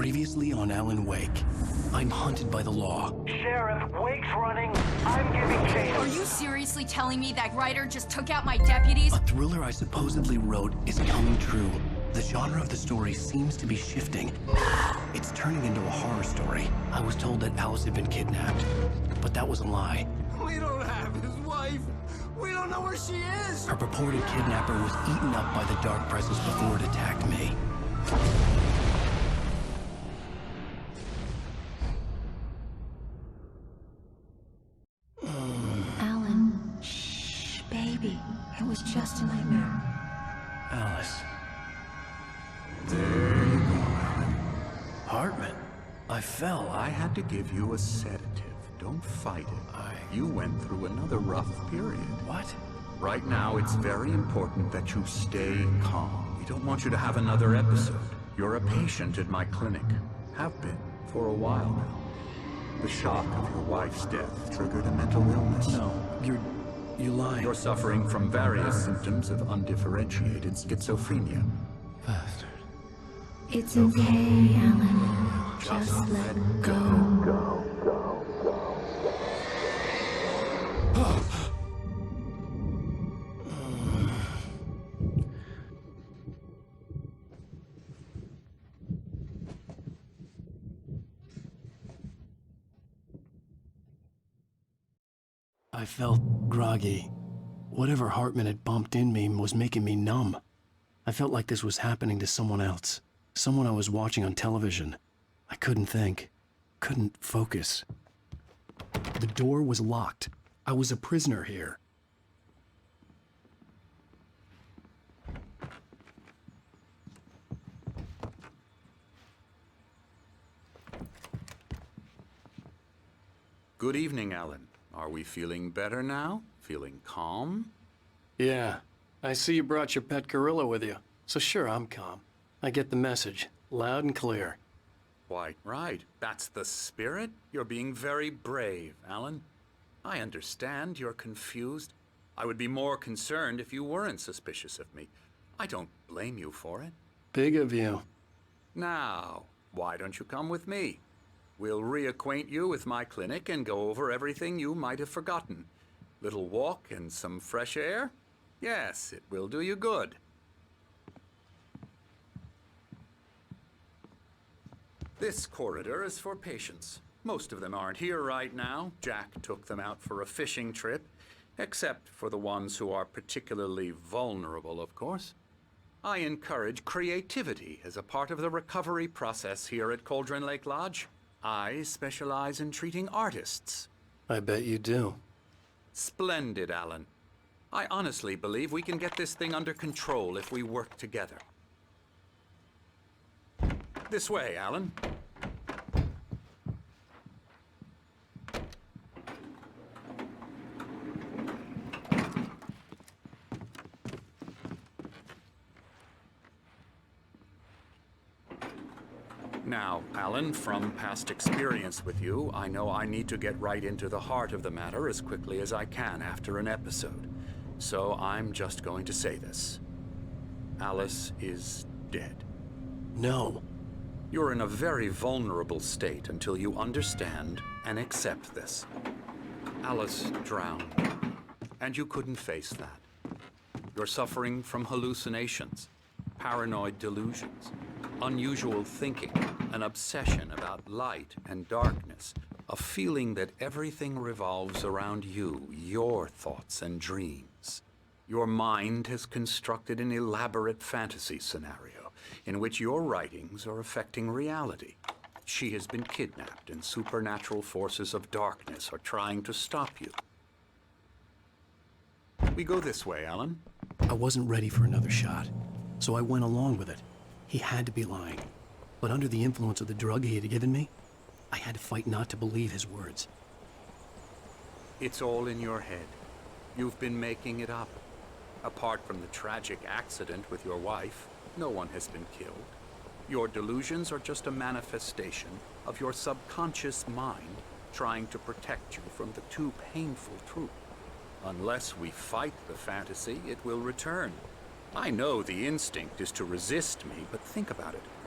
Previously on Alan Wake. I'm hunted by the law. Sheriff, Wake's running. I'm giving chase. Are you seriously telling me that writer just took out my deputies? A thriller I supposedly wrote is coming true. The genre of the story seems to be shifting. It's turning into a horror story. I was told that Alice had been kidnapped, but that was a lie. We don't have his wife. We don't know where she is. Her purported kidnapper was eaten up by the dark presence before it attacked me. Alan, shh, baby. It was just a nightmare. Alice. There you go, Alan. Hartman. I fell. I had to give you a sedative. Don't fight it. You went through another rough period. What? Right now, it's very important that you stay calm. We don't want you to have another episode. You're a patient at my clinic. Have been for a while now. The shock of your wife's death triggered a mental illness. No, you're lying. You're suffering from various symptoms of undifferentiated schizophrenia. Bastard. It's okay, Alan. Just let go. I felt groggy. Whatever Hartman had bumped in me was making me numb. I felt like this was happening to someone else. Someone I was watching on television. I couldn't think. Couldn't focus. The door was locked. I was a prisoner here. Good evening, Alan. Are we feeling better now? Feeling calm? Yeah. I see you brought your pet gorilla with you. So sure, I'm calm. I get the message. Loud and clear. Quite right. That's the spirit. You're being very brave, Alan. I understand you're confused. I would be more concerned if you weren't suspicious of me. I don't blame you for it. Big of you. Now, why don't you come with me? We'll reacquaint you with my clinic and go over everything you might have forgotten. Little walk and some fresh air? Yes, it will do you good. This corridor is for patients. Most of them aren't here right now. Jack took them out for a fishing trip, except for the ones who are particularly vulnerable, of course. I encourage creativity as a part of the recovery process here at Cauldron Lake Lodge. I specialize in treating artists. I bet you do. Splendid, Alan. I honestly believe we can get this thing under control if we work together. This way, Alan. Now, Alan, from past experience with you, I know I need to get right into the heart of the matter as quickly as I can after an episode. So I'm just going to say this. Alice is dead. No. You're in a very vulnerable state until you understand and accept this. Alice drowned, and you couldn't face that. You're suffering from hallucinations, paranoid delusions, unusual thinking, an obsession about light and darkness, a feeling that everything revolves around you, your thoughts and dreams. Your mind has constructed an elaborate fantasy scenario in which your writings are affecting reality. She has been kidnapped and supernatural forces of darkness are trying to stop you. We go this way, Alan. I wasn't ready for another shot, so I went along with it. He had to be lying. But under the influence of the drug he had given me, I had to fight not to believe his words. It's all in your head. You've been making it up. Apart from the tragic accident with your wife, no one has been killed. Your delusions are just a manifestation of your subconscious mind trying to protect you from the too painful truth. Unless we fight the fantasy, it will return. I know the instinct is to resist me, but think about it.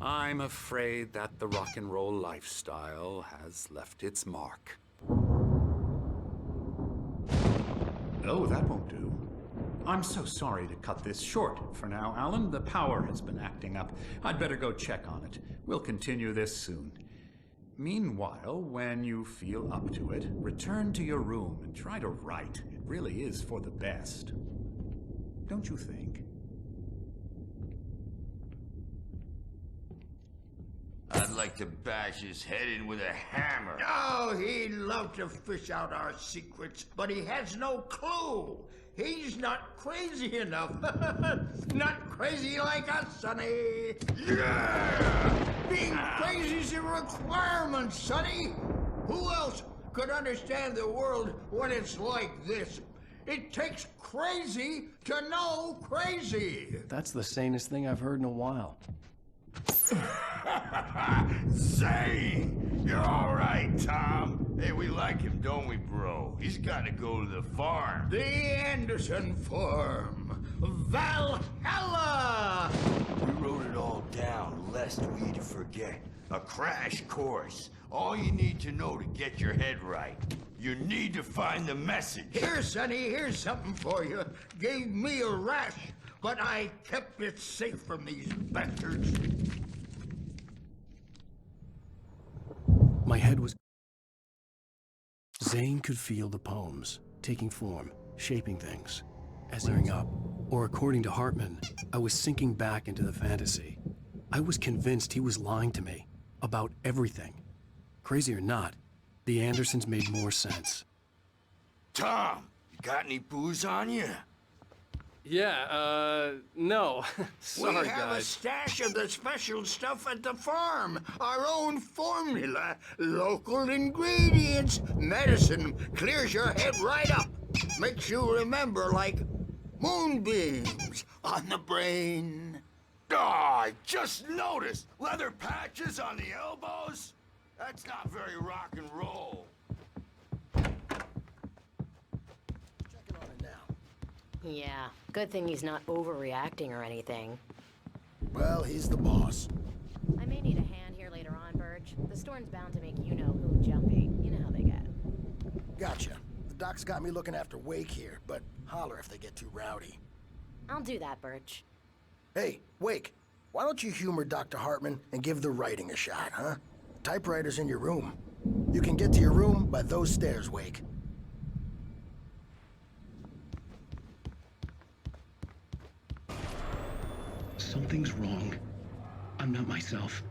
I'm afraid that the rock and roll lifestyle has left its mark. Oh, that won't do. I'm so sorry to cut this short for now, Alan. The power has been acting up. I'd better go check on it. We'll continue this soon. Meanwhile, when you feel up to it, return to your room and try to write. It really is for the best. Don't you think? I'd like to bash his head in with a hammer. Oh, he'd love to fish out our secrets, but he has no clue. He's not crazy enough. Not crazy like us, Sonny. Yeah! Being crazy's a requirement, Sonny. Who else could understand the world when it's like this? It takes crazy to know crazy. That's the sanest thing I've heard in a while. Zane! You're all right, Tom. Hey, we like him, don't we, bro? He's got to go to the farm. The Anderson Farm. Valhalla! We wrote it all down, lest we forget. A crash course. All you need to know to get your head right. You need to find the message. Here, Sonny, here's something for you. Gave me a rash, but I kept it safe from these bastards. My head was... Zane could feel the poems, taking form, shaping things. As hearing up, or according to Hartman, I was sinking back into the fantasy. I was convinced he was lying to me, about everything. Crazy or not, the Andersons made more sense. Tom, you got any booze on you? Yeah, no. Sorry, we have a stash of the special stuff at the farm. Our own formula, local ingredients. Medicine clears your head right up. Makes you remember like moonbeams on the brain. Oh, I just noticed. Leather patches on the elbows? That's not very rock and roll. Yeah, good thing he's not overreacting or anything. Well, he's the boss. I may need a hand here later on, Birch. The storm's bound to make you-know-who jumpy. You know how they get. Gotcha. The doc's got me looking after Wake here, but holler if they get too rowdy. I'll do that, Birch. Hey, Wake, why don't you humor Dr. Hartman and give the writing a shot, huh? Typewriter's in your room. You can get to your room by those stairs, Wake. Something's wrong. I'm not myself.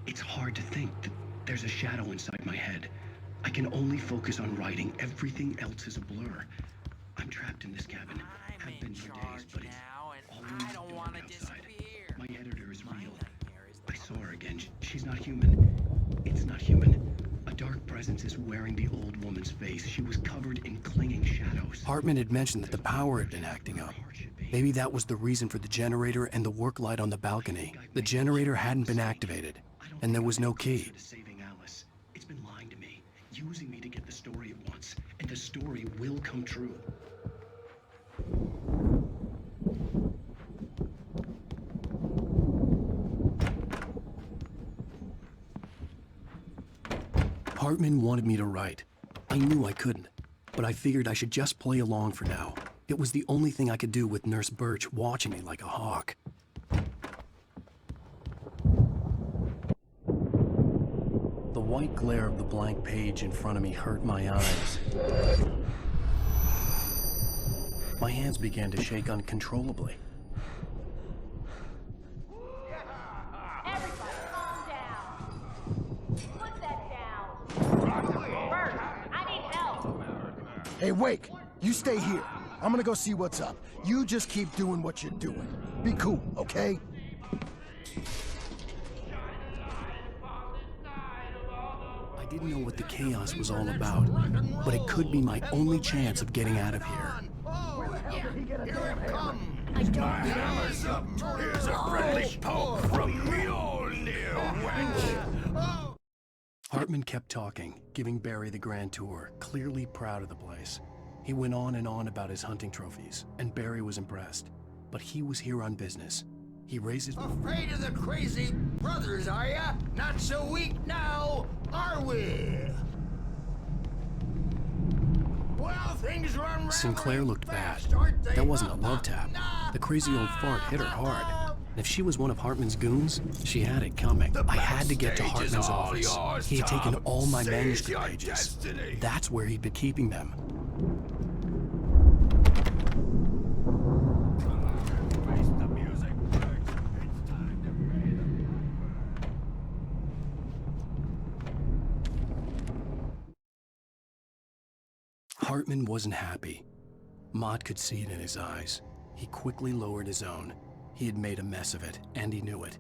It's hard to think that there's a shadow inside my head. I can only focus on writing. Everything else is a blur. I'm trapped in this cabin. Have been for days, but it's always I don't want to outside. disappear. My editor is real. I saw her again. She's not human. It's not human. A dark presence is wearing the old woman's face. She was covered in clinging shadows. Hartman had mentioned that the power had been acting up. Maybe that was the reason for the generator and the work light on the balcony. The generator hadn't been activated, and there was no key. Saving Alice. It's been lying to me, using me to get the story it wants, and the story will come true. Hartman wanted me to write. I knew I couldn't, but I figured I should just play along for now. It was the only thing I could do with Nurse Birch watching me like a hawk. The white glare of the blank page in front of me hurt my eyes. My hands began to shake uncontrollably. Everybody, calm down. Put that down. Bert, I need help. Hey, Wake, you stay here. I'm gonna go see what's up. You just keep doing what you're doing. Be cool, okay? I didn't know what the chaos was all about, but it could be my only chance of getting out of here. I don't know. Here's a friendly poke from Mjolnir, wench. Hartman kept talking, giving Barry the grand tour, clearly proud of the place. He went on and on about his hunting trophies, and Barry was impressed. But he was here on business. He raises... Afraid of the crazy brothers, are ya? Not so weak now, are we? Well, things run Sinclair looked bad. fast, aren't they? That wasn't a love tap. The crazy old fart hit her hard. And if she was one of Hartman's goons, she had it coming. I had to get to Hartman's office. He had taken all my manuscript pages. That's where he'd been keeping them. Hartman wasn't happy. Maude could see it in his eyes. He quickly lowered his own. He had made a mess of it, and he knew it.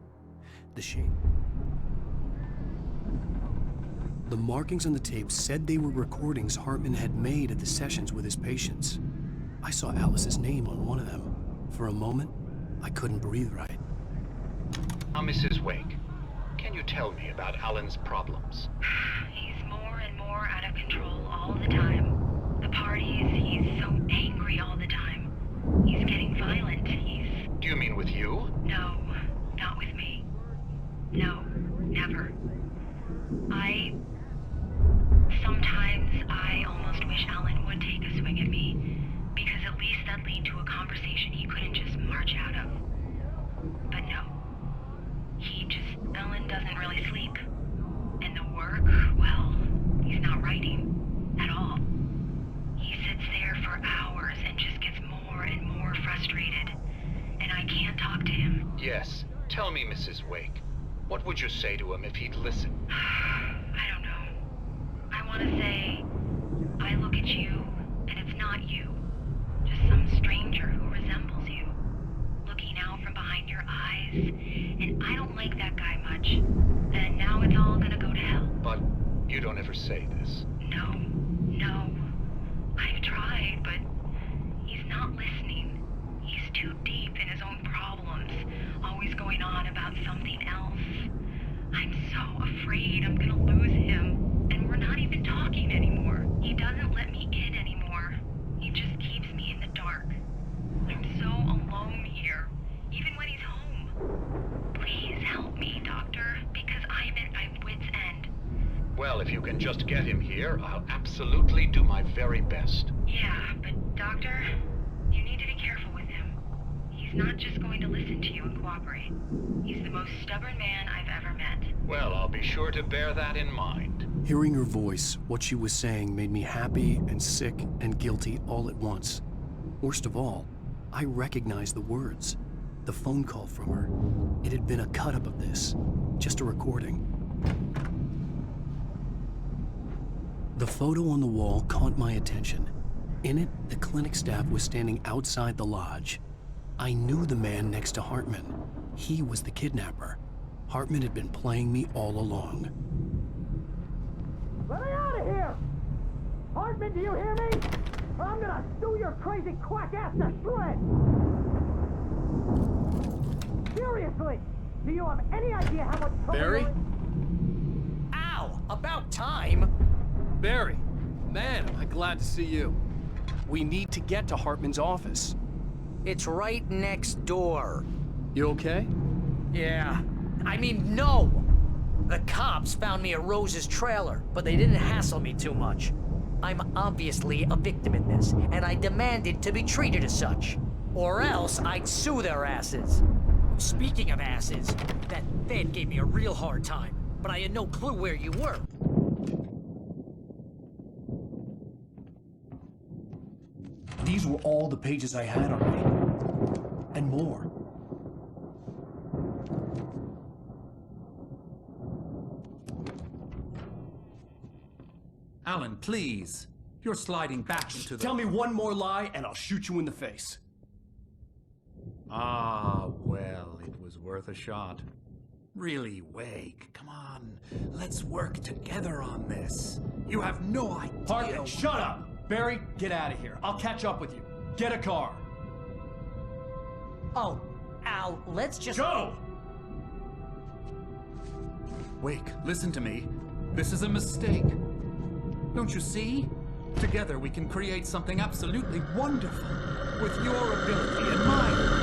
The markings on the tape said they were recordings Hartman had made at the sessions with his patients. I saw Alice's name on one of them. For a moment, I couldn't breathe right. Now, Mrs. Wake, can you tell me about Alan's problems? He's more and more out of control all the time. The parties, he's so angry all the time. He's getting violent. Do you mean with you? No, not with me. No, never. Sometimes I almost wish Alan would take a swing at me, because at least that'd lead to a conversation he couldn't just march out of. But no. Alan doesn't really sleep. And the work, well, he's not writing at all. He sits there for hours and just gets more and more frustrated. And I can't talk to him. Yes. Tell me, Mrs. Wake. What would you say to him if he'd listen? I don't know. I want to say, I look at you, and it's not you. Just some stranger who resembles you. Looking out from behind your eyes. And I don't like that guy much. And now it's all gonna go to hell. But you don't ever say this. No. I've tried, but he's not listening. He's too deep in his own problems, always going on about something else. I'm so afraid I'm gonna lose him, and we're not even talking anymore. He doesn't let me in anymore. He just keeps me in the dark. I'm so alone here, even when he's home. Please help me, Doctor, because I'm at my wit's end. Well, if you can just get him here, I'll absolutely do my very best. Yeah, but Doctor, you need to be careful with him. He's not just going to listen to you and cooperate. He's the most stubborn man I've ever met. Well, I'll be sure to bear that in mind. Hearing her voice, what she was saying made me happy and sick and guilty all at once. Worst of all, I recognized the words. The phone call from her. It had been a cut-up of this. Just a recording. The photo on the wall caught my attention. In it, the clinic staff was standing outside the lodge. I knew the man next to Hartman. He was the kidnapper. Hartman had been playing me all along. Let me out of here! Hartman, do you hear me? Or I'm gonna stew your crazy quack ass to shreds! Seriously, do you have any idea how much trouble Barry? Ow! About time! Barry, man, am I glad to see you. We need to get to Hartman's office. It's right next door. You okay? Yeah. I mean, no! The cops found me at Rose's trailer, but they didn't hassle me too much. I'm obviously a victim in this, and I demanded to be treated as such. Or else I'd sue their asses. Speaking of asses, that Fed gave me a real hard time, but I had no clue where you were. These were all the pages I had on me. And more. Alan, please. You're sliding back into the... Tell me one more lie and I'll shoot you in the face. Ah, well, it was worth a shot. Really, Wake, come on. Let's work together on this. You have no idea... Hartman, shut up! Barry, get out of here. I'll catch up with you. Get a car. Oh, Al, let's just... Go! Wake, listen to me. This is a mistake. Don't you see? Together we can create something absolutely wonderful. With your ability and mine.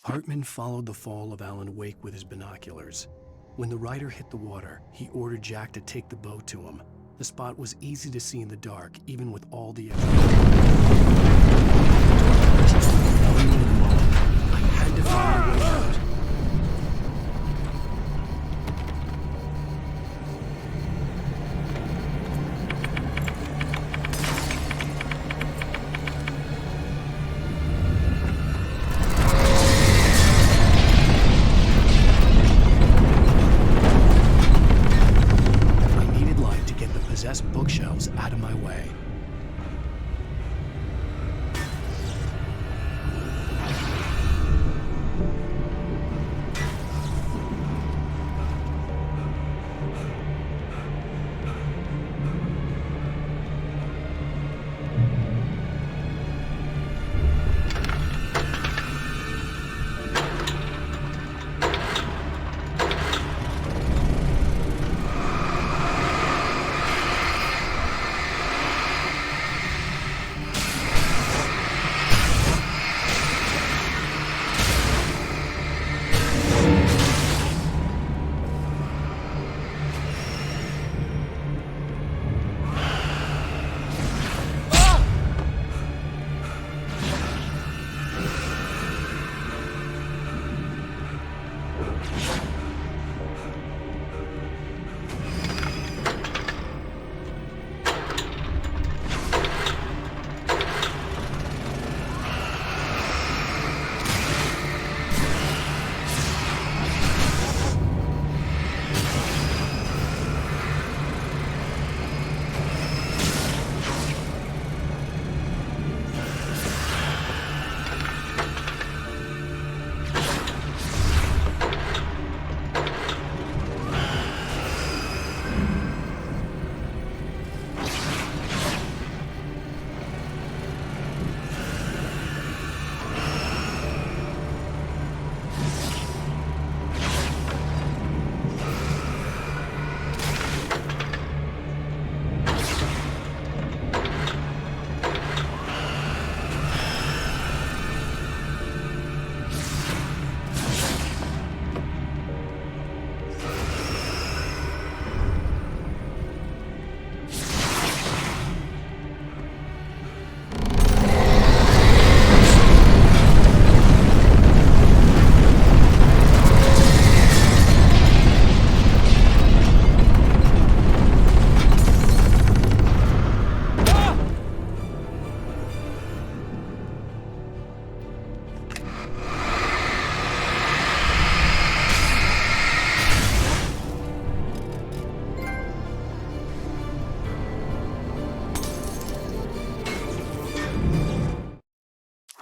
Hartman followed the fall of Alan Wake with his binoculars. When the rider hit the water, he ordered Jack to take the boat to him. The spot was easy to see in the dark, even with all the extra. I had to find a way out. Bookshelves out of my way.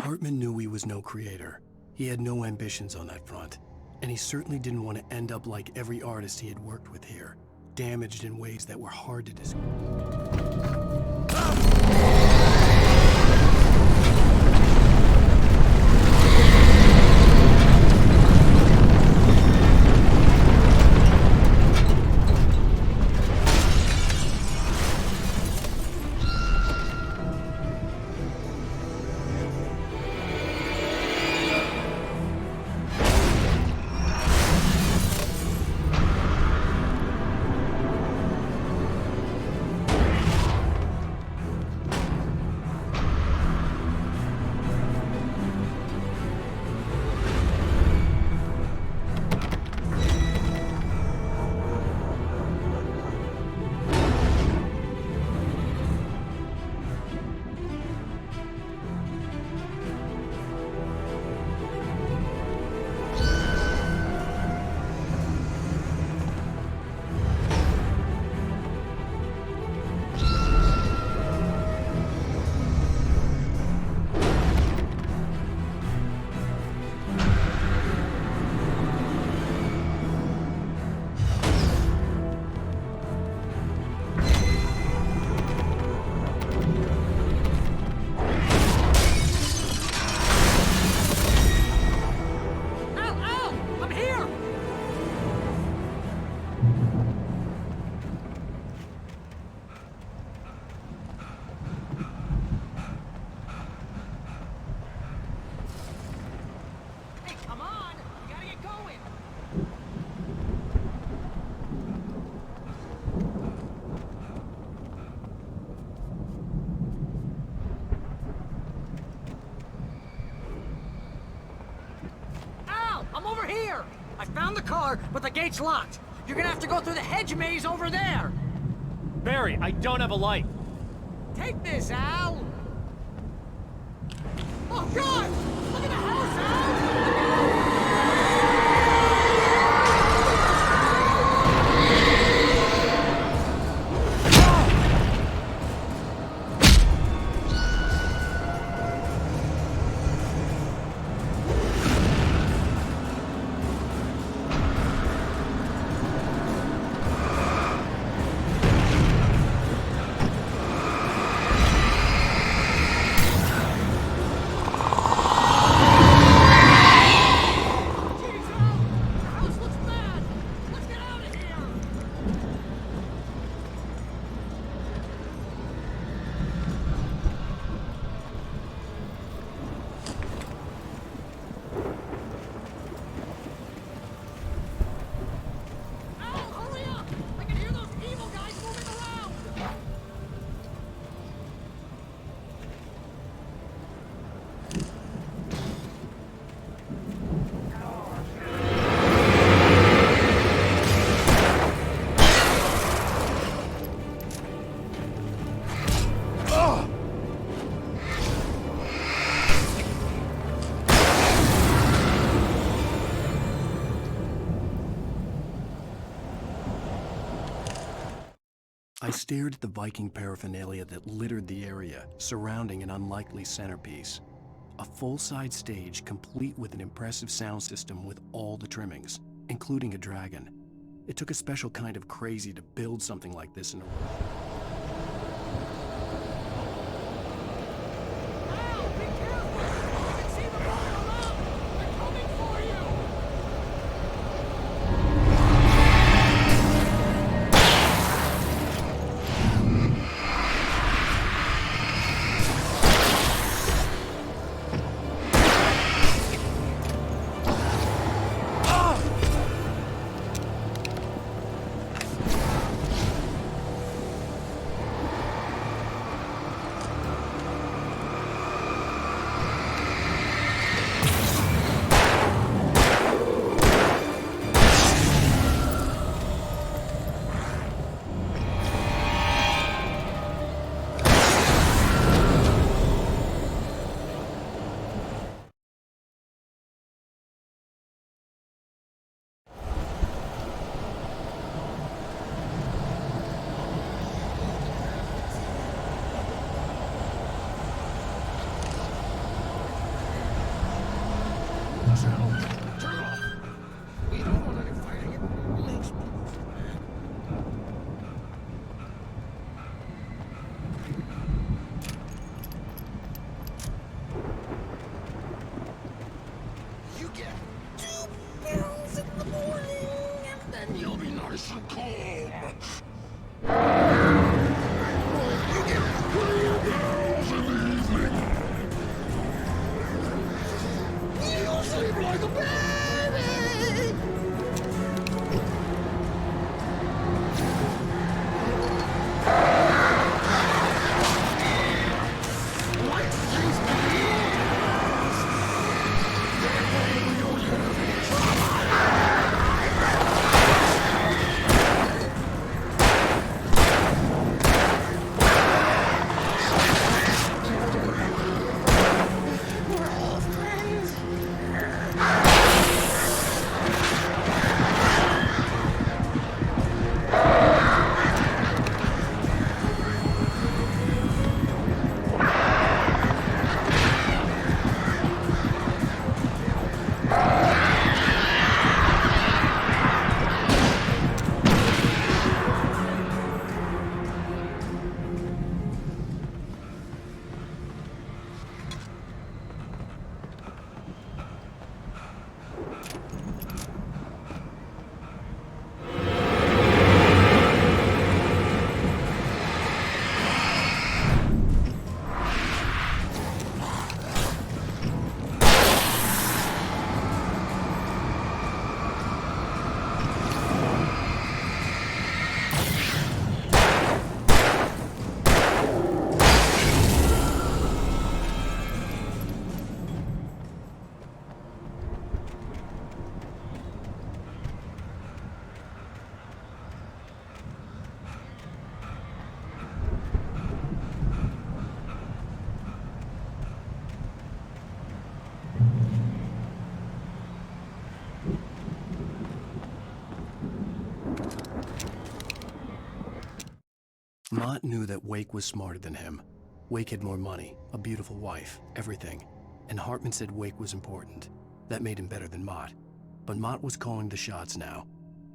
Hartman knew he was no creator. He had no ambitions on that front, and he certainly didn't want to end up like every artist he had worked with here, damaged in ways that were hard to describe. I'm over here! I found the car, but the gate's locked. You're gonna have to go through the hedge maze over there! Barry, I don't have a light. Take this, Al! Oh, God! Look at the house, Al! I stared at the Viking paraphernalia that littered the area, surrounding an unlikely centerpiece. A full-size stage complete with an impressive sound system with all the trimmings, including a dragon. It took a special kind of crazy to build something like this in a Mott knew that Wake was smarter than him. Wake had more money, a beautiful wife, everything. And Hartman said Wake was important. That made him better than Mott. But Mott was calling the shots now.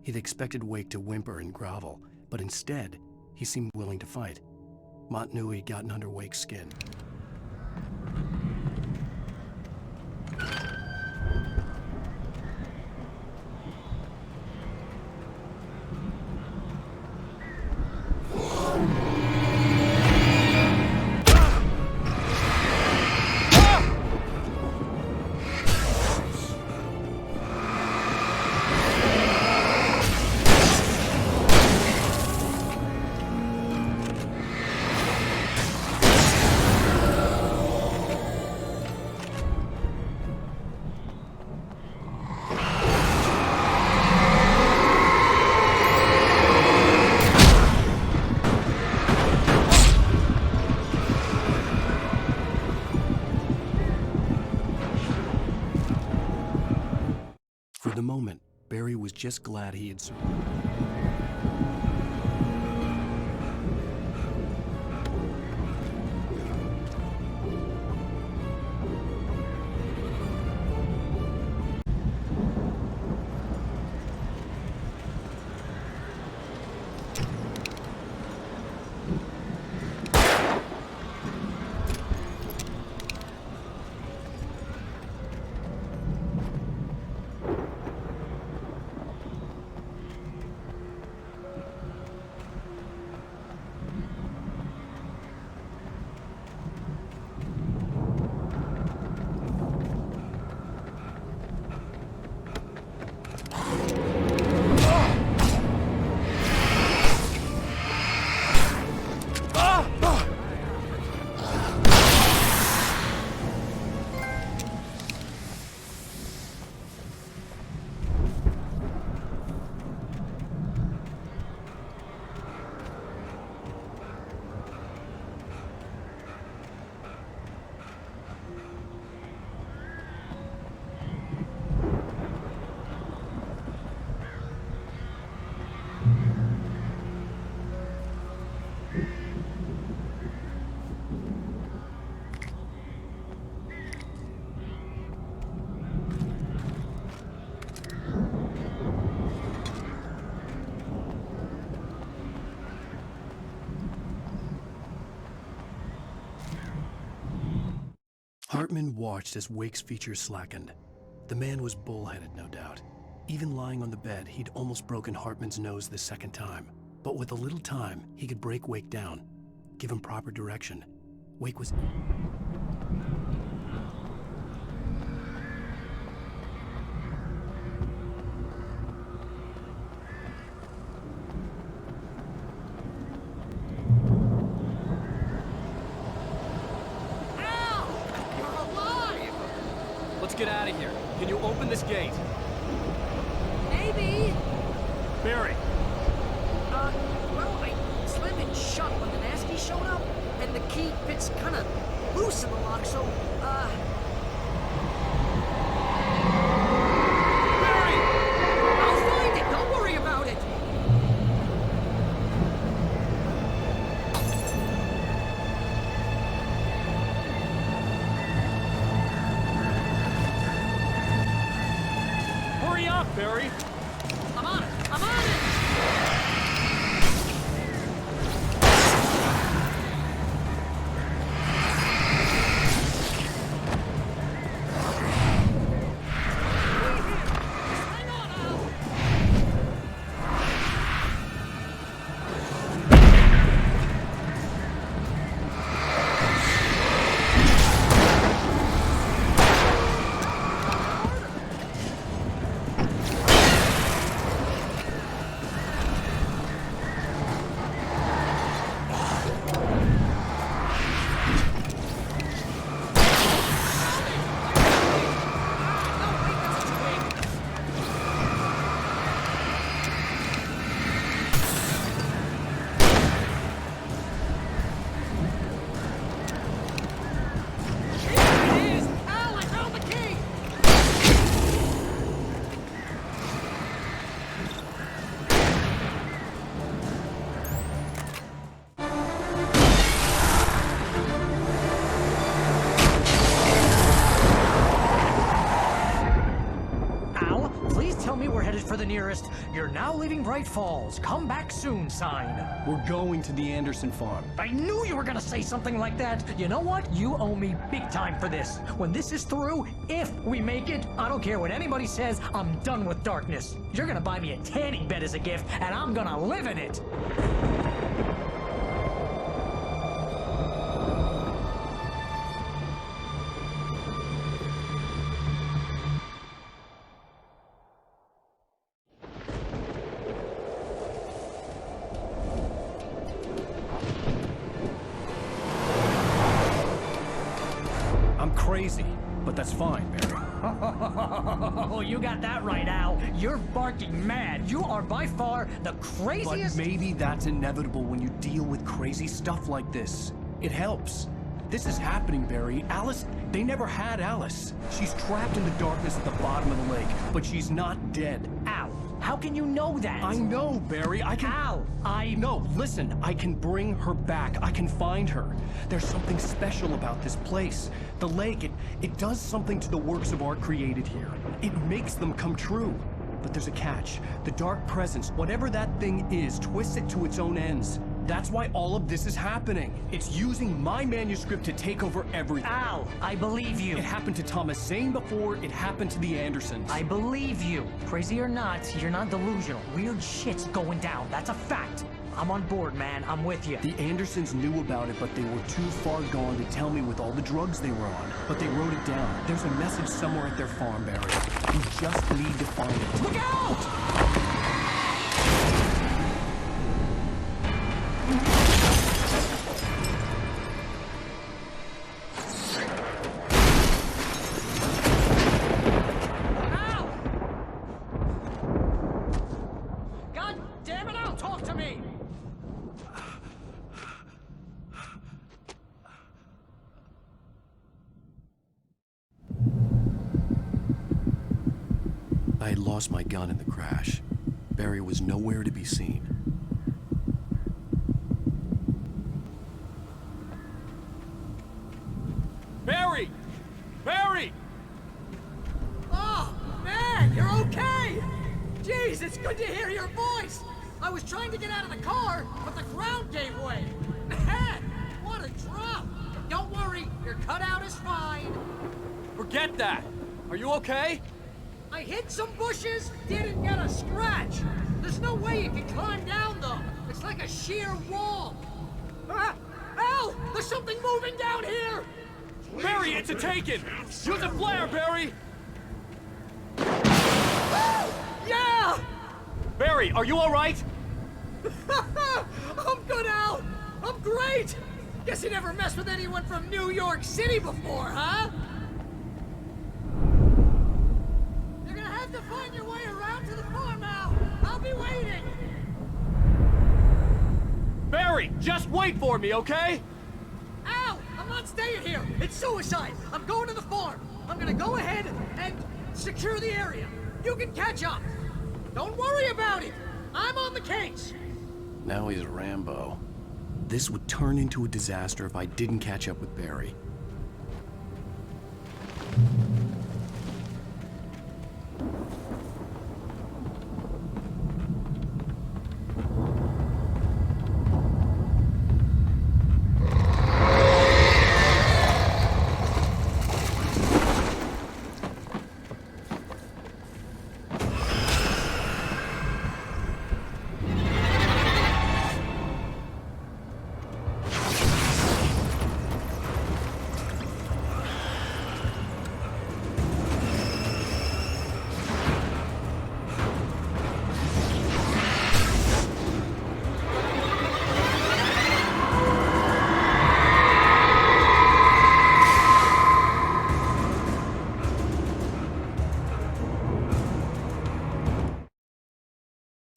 He'd expected Wake to whimper and grovel, but instead, he seemed willing to fight. Mott knew he'd gotten under Wake's skin. For the moment, Barry was just glad he had survived. Hartman watched as Wake's features slackened. The man was bullheaded, no doubt. Even lying on the bed, he'd almost broken Hartman's nose the second time. But with a little time, he could break Wake down, give him proper direction. Wake was... Let's get out of here. Can you open this gate? Maybe. Barry! Well, I slammed it shut when the Nasty showed up, and the key fits kind of loose in the lock, so, Barry! I'll find it, don't worry about it! Hurry up, Barry! I'm on it! I'm on it! Please tell me we're headed for the nearest "You're now leaving Bright Falls. Come back soon" sign. We're going to the Anderson farm. I knew you were gonna say something like that. You know what? You owe me big time for this. When this is through, if we make it, I don't care what anybody says, I'm done with darkness. You're gonna buy me a tanning bed as a gift, and I'm gonna live in it. Crazy, but that's fine, Barry. Oh, you got that right, Al. You're barking mad. You are by far the craziest... But maybe that's inevitable when you deal with crazy stuff like this. It helps. This is happening, Barry. Alice, they never had Alice. She's trapped in the darkness at the bottom of the lake, but she's not dead. Al, how can you know that? I know, Barry. I can... Al, No, listen. I can bring her back. I can find her. There's something special about this place. The lake, it does something to the works of art created here. It makes them come true. But there's a catch. The dark presence, whatever that thing is, twists it to its own ends. That's why all of this is happening. It's using my manuscript to take over everything. Al, I believe you. It happened to Thomas Zane before, it happened to the Andersons. I believe you. Crazy or not, you're not delusional. Weird shit's going down. That's a fact. I'm on board, man. I'm with you. The Andersons knew about it, but they were too far gone to tell me with all the drugs they were on. But they wrote it down. There's a message somewhere at their farm, Barry. We just need to find it. Look out! I had lost my gun in the crash. Barry was nowhere to be seen. Barry! Barry! Oh, man, you're okay! Jeez, it's good to hear your voice! I was trying to get out of the car, but the ground gave way. Man, what a drop! Don't worry, your cutout is fine. Forget that! Are you okay? I hit some bushes, didn't get a scratch. There's no way you can climb down, though. It's like a sheer wall. Ah! Al! There's something moving down here! Barry, it's a taken! Use a flare, Barry! Yeah! Barry, are you alright? I'm good, Al! I'm great! Guess you never messed with anyone from New York City before, huh? You're gonna have to find your way around to the farm, Al. I'll be waiting! Barry, just wait for me, okay? Al! I'm not staying here! It's suicide! I'm going to the farm! I'm gonna go ahead and secure the area. You can catch up! Don't worry about it! I'm on the case! Now he's Rambo. This would turn into a disaster if I didn't catch up with Barry.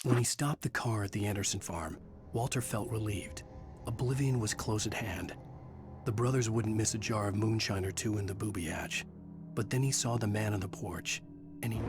When he stopped the car at the Anderson farm, Walter felt relieved. Oblivion was close at hand. The brothers wouldn't miss a jar of moonshine or two in the booby hatch. But then he saw the man on the porch, and he...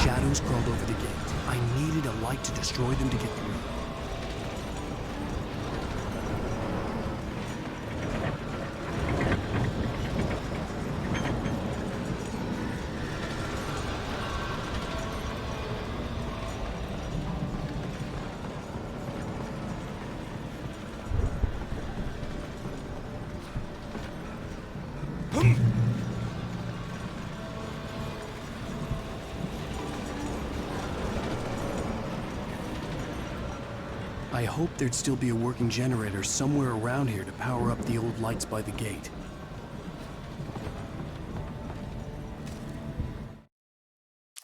Shadows crawled over the gate. I needed a light to destroy them to get through. I hoped there'd still be a working generator somewhere around here to power up the old lights by the gate.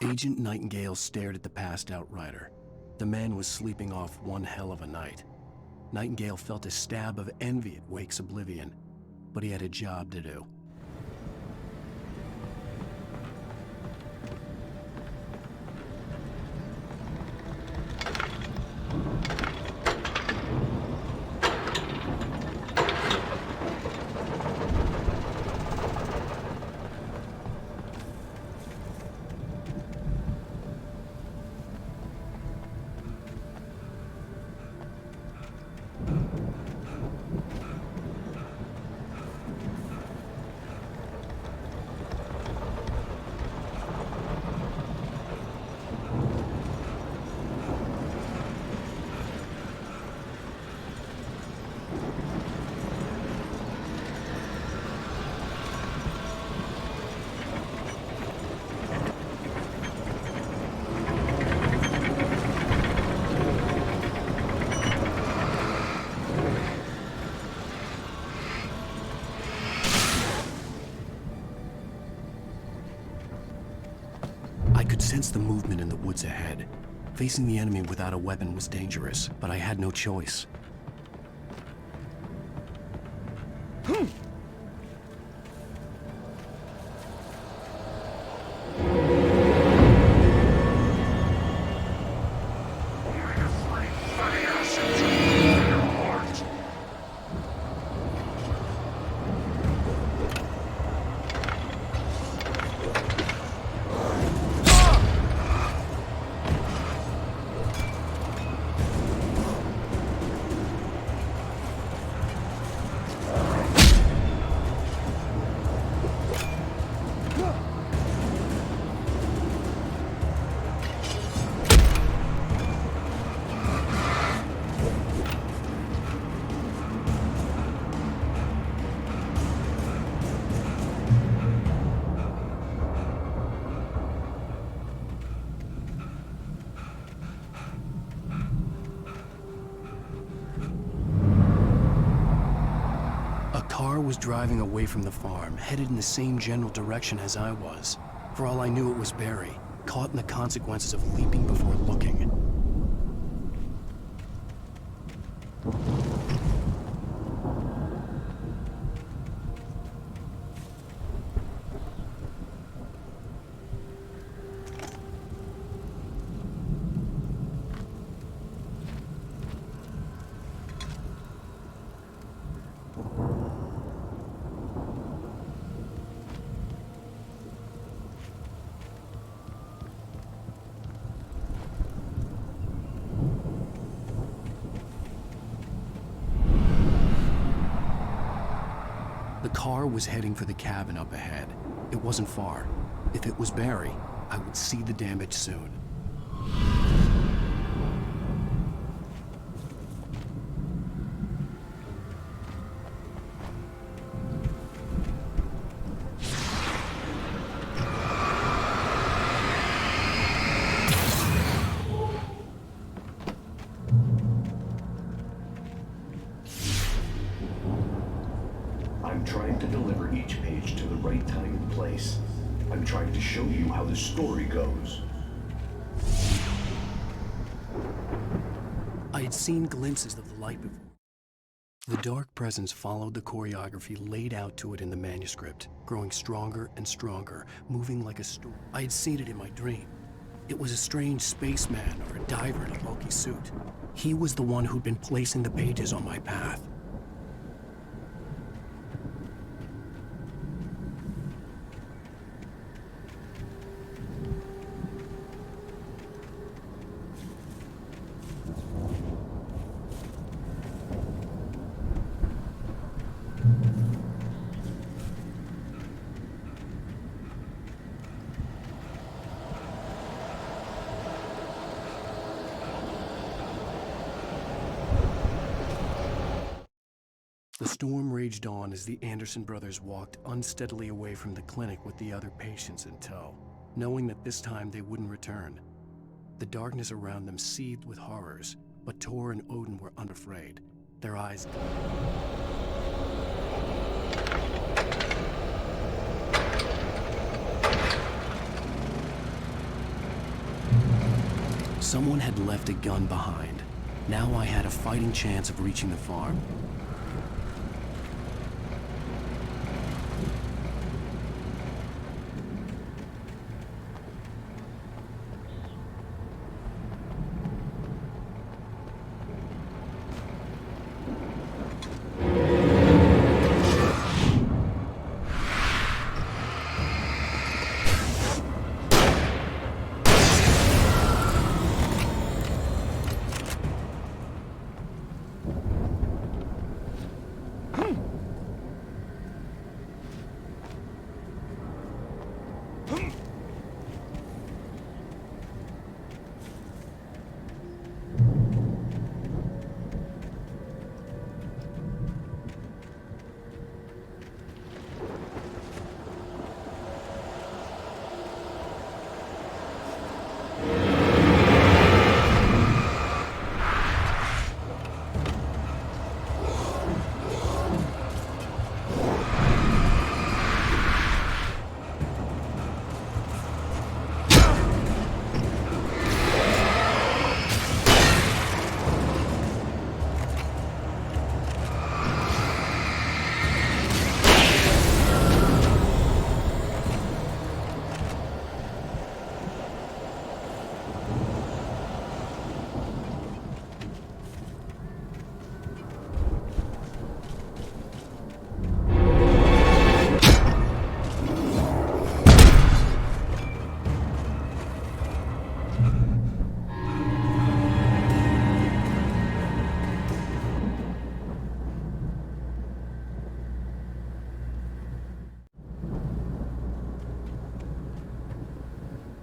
Agent Nightingale stared at the passed out rider. The man was sleeping off one hell of a night. Nightingale felt a stab of envy at Wake's oblivion, but he had a job to do. I could sense the movement in the woods ahead. Facing the enemy without a weapon was dangerous, but I had no choice. Was driving away from the farm, headed in the same general direction as I was. For all I knew, it was Barry, caught in the consequences of leaping before looking. The car was heading for the cabin up ahead. It wasn't far. If it was Barry, I would see the damage soon. I'm trying to deliver each page to the right time and place. I'm trying to show you how the story goes. I had seen glimpses of the light before. The dark presence followed the choreography laid out to it in the manuscript, growing stronger and stronger, moving like a storm. I had seen it in my dream. It was a strange spaceman or a diver in a bulky suit. He was the one who'd been placing the pages on my path. The storm raged on as the Anderson brothers walked unsteadily away from the clinic with the other patients in tow, knowing that this time they wouldn't return. The darkness around them seethed with horrors, but Tor and Odin were unafraid. Their eyes Someone had left a gun behind. Now I had a fighting chance of reaching the farm.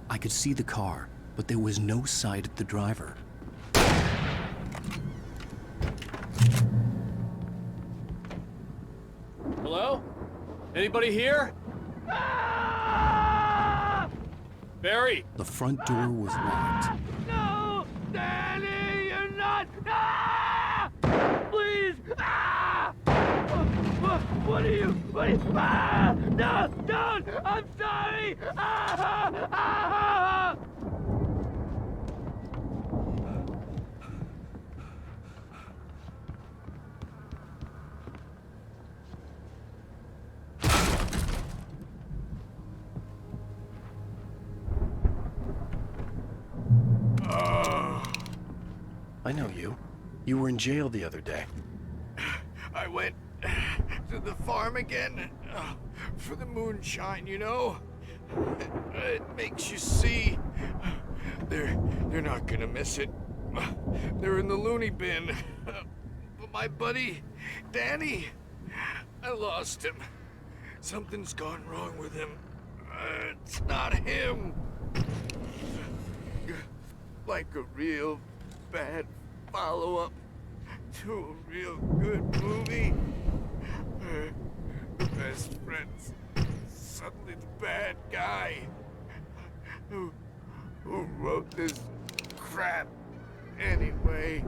I could see the car, but there was no sight of the driver. Hello? Anybody here? Barry! The front door was locked. No! Danny, you're not! Ah! Please! Ah! What are you? Ah! No! Don't! I'm sorry! Ah! Ah! I know you. You were in jail the other day. I went to the farm again for the moonshine, you know? It makes you see. They're not gonna miss it. They're in the loony bin. But my buddy, Danny, I lost him. Something's gone wrong with him. It's not him. Like a real bad follow-up to a real good movie. The best friend's suddenly the bad guy who wrote this crap anyway.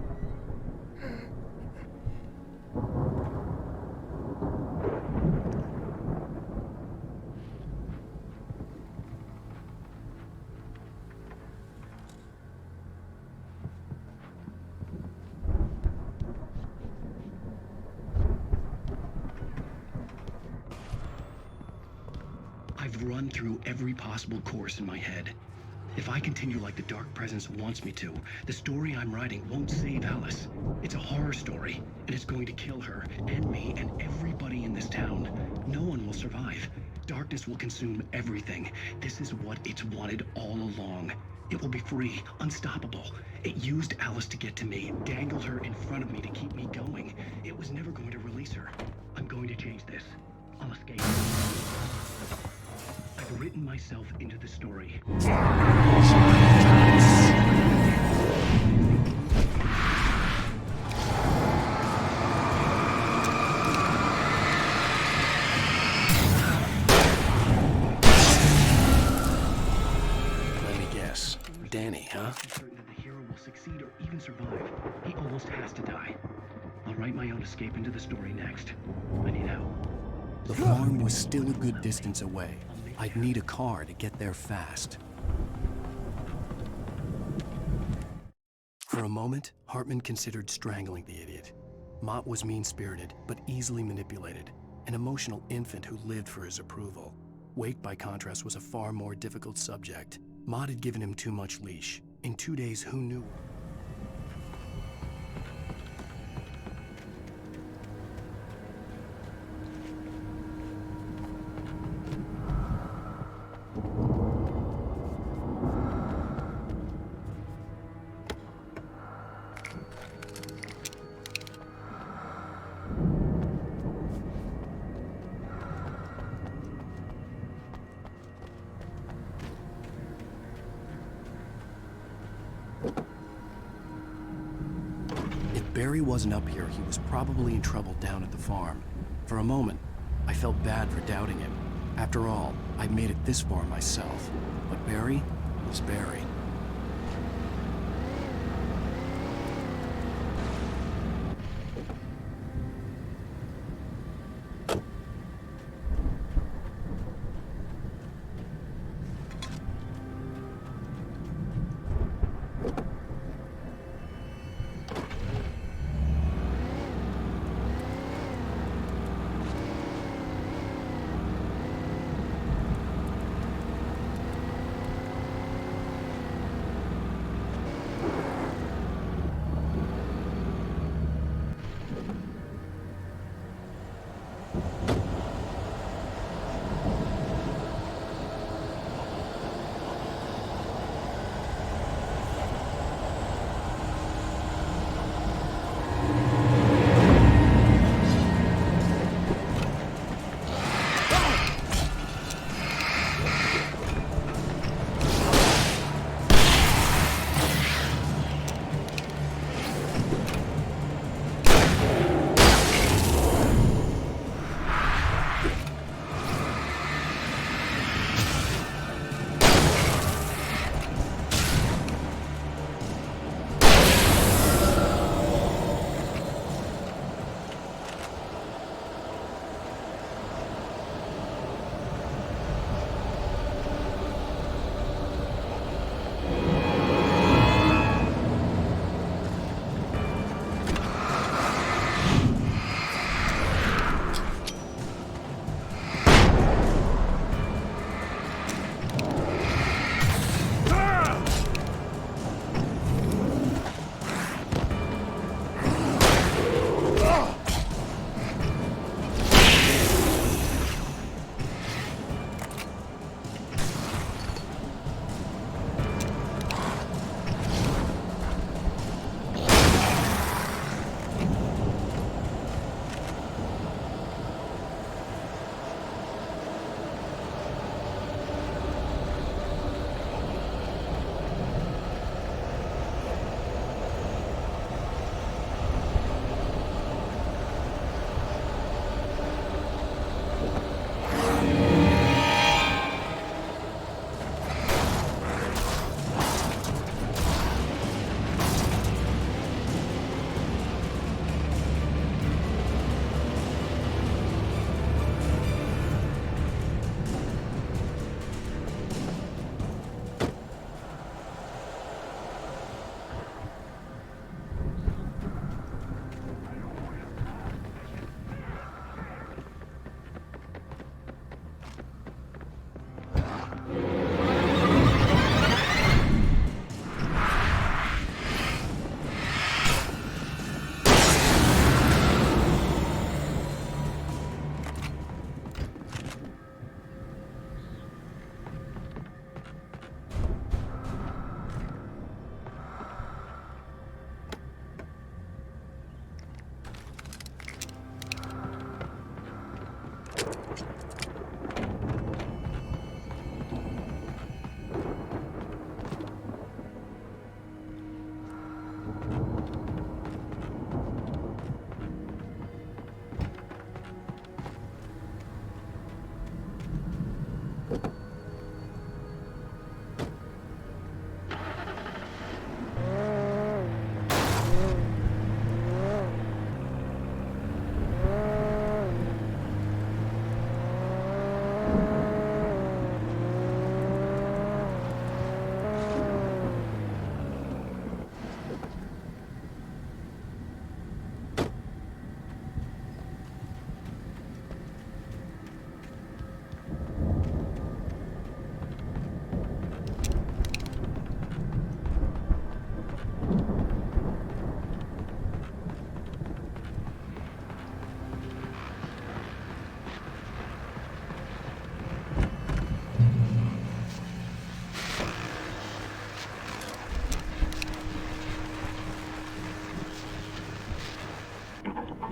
I've run through every possible course in my head. If I continue like the Dark Presence wants me to, the story I'm writing won't save Alice. It's a horror story, and it's going to kill her, and me, and everybody in this town. No one will survive. Darkness will consume everything. This is what it's wanted all along. It will be free, unstoppable. It used Alice to get to me, dangled her in front of me to keep me going. It was never going to release her. I'm going to change this. I'll escape. I've written myself into the story. Danny, huh? I'm certain that the hero will succeed or even survive. He almost has to die. I'll write my own escape into the story next. I need help. The farm was still a good distance away. I'd need a car to get there fast. For a moment, Hartman considered strangling the idiot. Mott was mean-spirited, but easily manipulated, an emotional infant who lived for his approval. Wake, by contrast, was a far more difficult subject. Mott had given him too much leash. In 2 days, who knew? If Barry wasn't up here, he was probably in trouble down at the farm. For a moment, I felt bad for doubting him. After all, I'd made it this far myself. But Barry was Barry.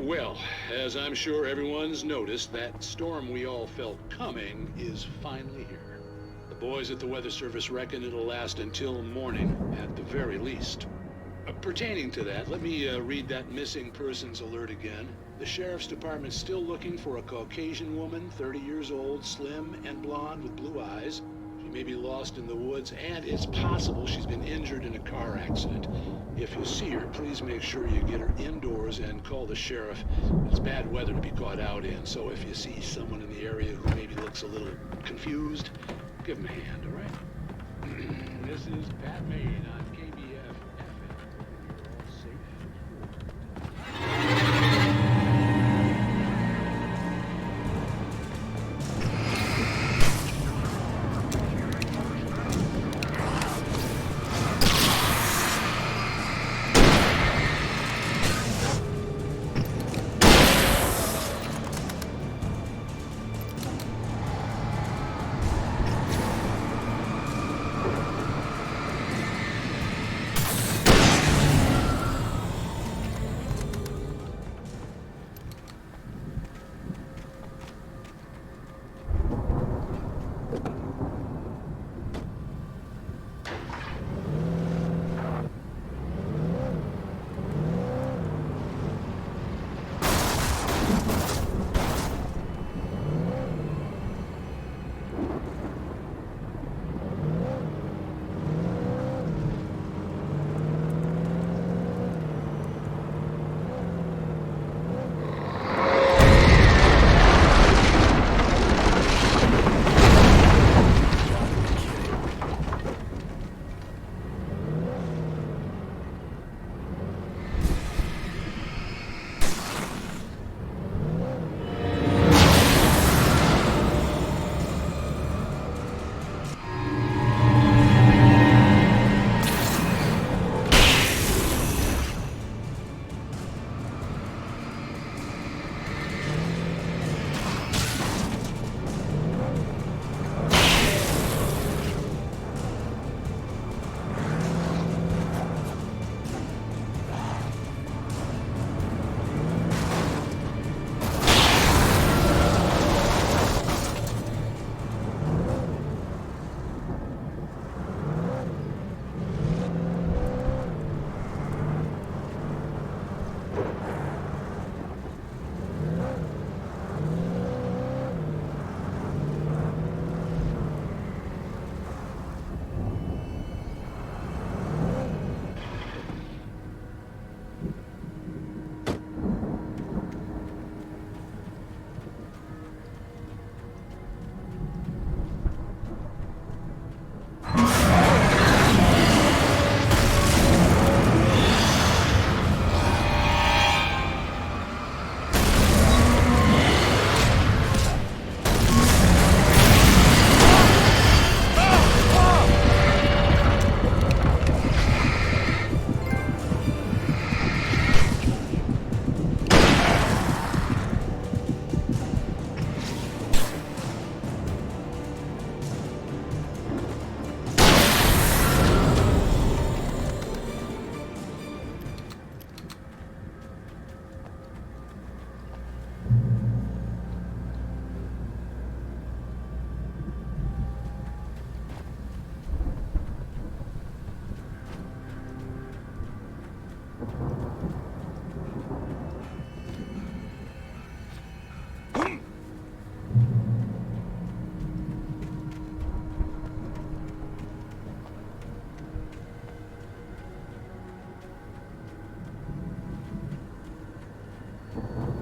Well, as I'm sure everyone's noticed, that storm we all felt coming is finally here. The boys at the Weather Service reckon it'll last until morning, at the very least. Pertaining to that, let me read that missing persons alert again. The Sheriff's Department's still looking for a Caucasian woman, 30 years old, slim and blonde with blue eyes. She may be lost in the woods, and it's possible she's been injured in a car accident. If you see her, please make sure you get her indoors and call the sheriff. It's bad weather to be caught out in, so if you see someone in the area who maybe looks a little confused, give him a hand, all right? This is Pat Maine on KBF FM. You're all safe.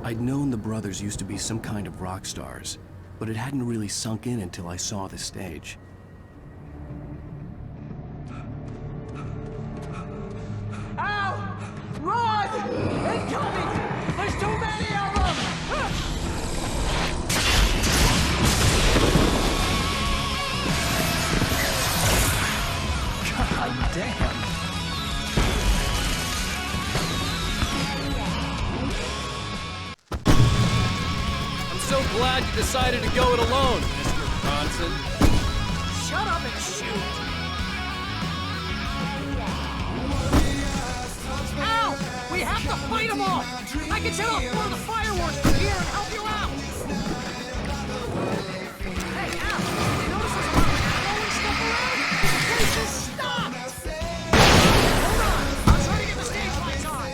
I'd known the brothers used to be some kind of rock stars, but it hadn't really sunk in until I saw the stage. Ow! Run! Incoming! There's too many of them! God damn! So glad you decided to go it alone, Mr. Bronson. Shut up and shoot! Ow! We have to fight! Wait a moment! I can set off more of the fireworks from here and help you out! Hey, Al! You notice there's a lot of ammo and stuff around? The place is stopped! Hold on! I'll try to get the stage lights on!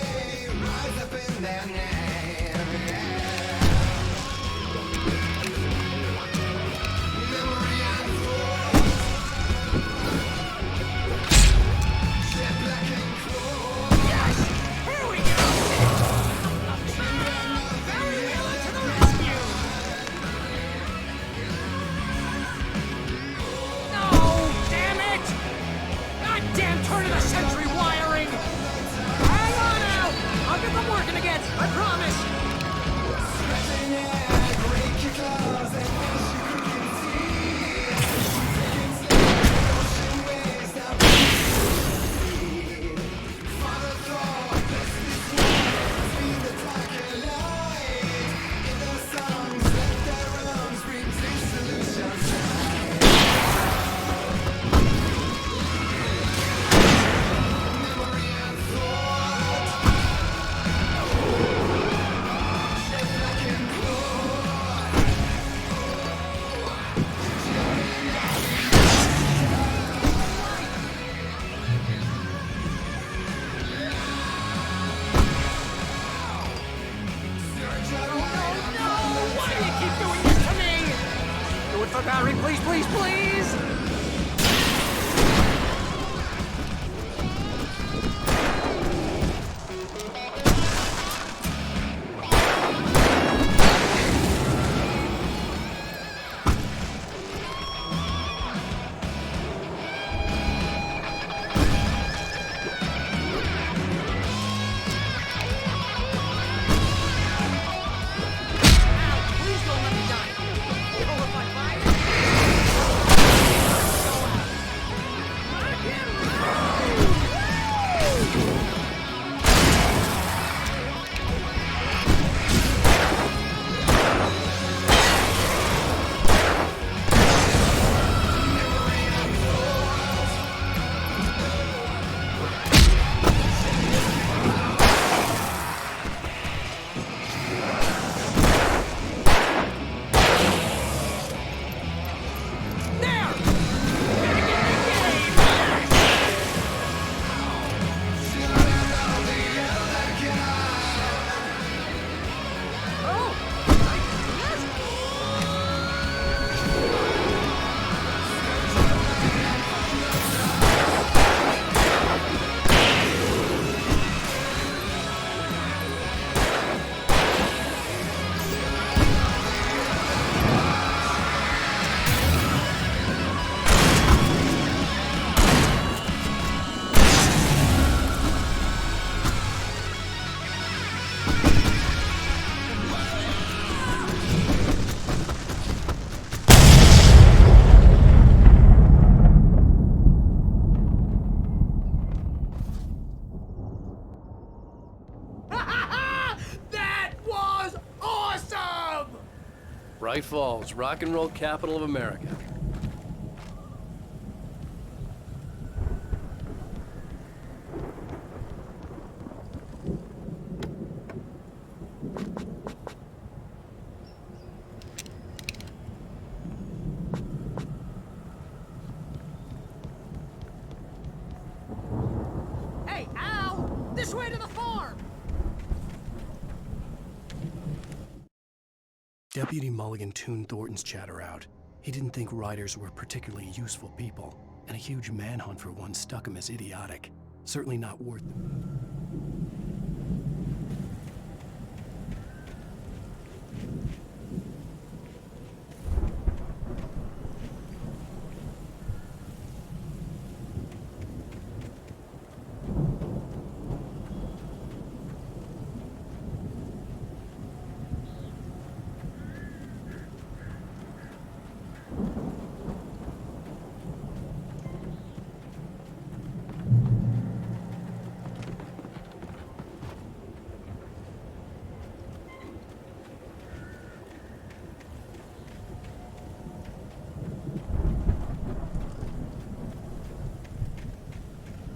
I promise! Barry, please, please, please! Bright Falls, rock and roll capital of America. Hey, Al! This way to the farm! Deputy Mulligan tuned Thornton's chatter out. He didn't think riders were particularly useful people, and a huge manhunt for one struck him as idiotic. Certainly not worth it.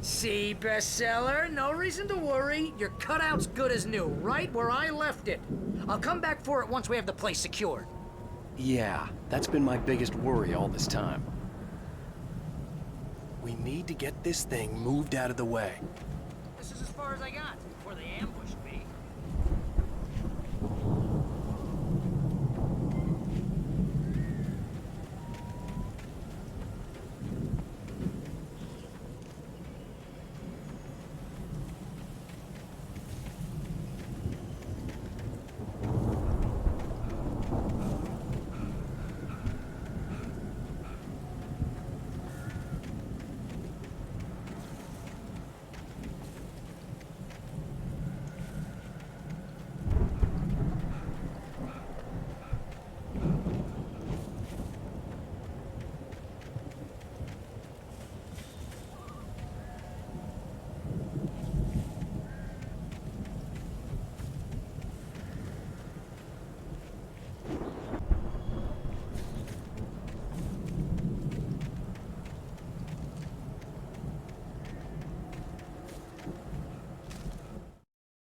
See, bestseller? No reason to worry. Your cutout's good as new, right where I left it. I'll come back for it once we have the place secured. Yeah, that's been my biggest worry all this time. We need to get this thing moved out of the way. This is as far as I got before they ambushed me.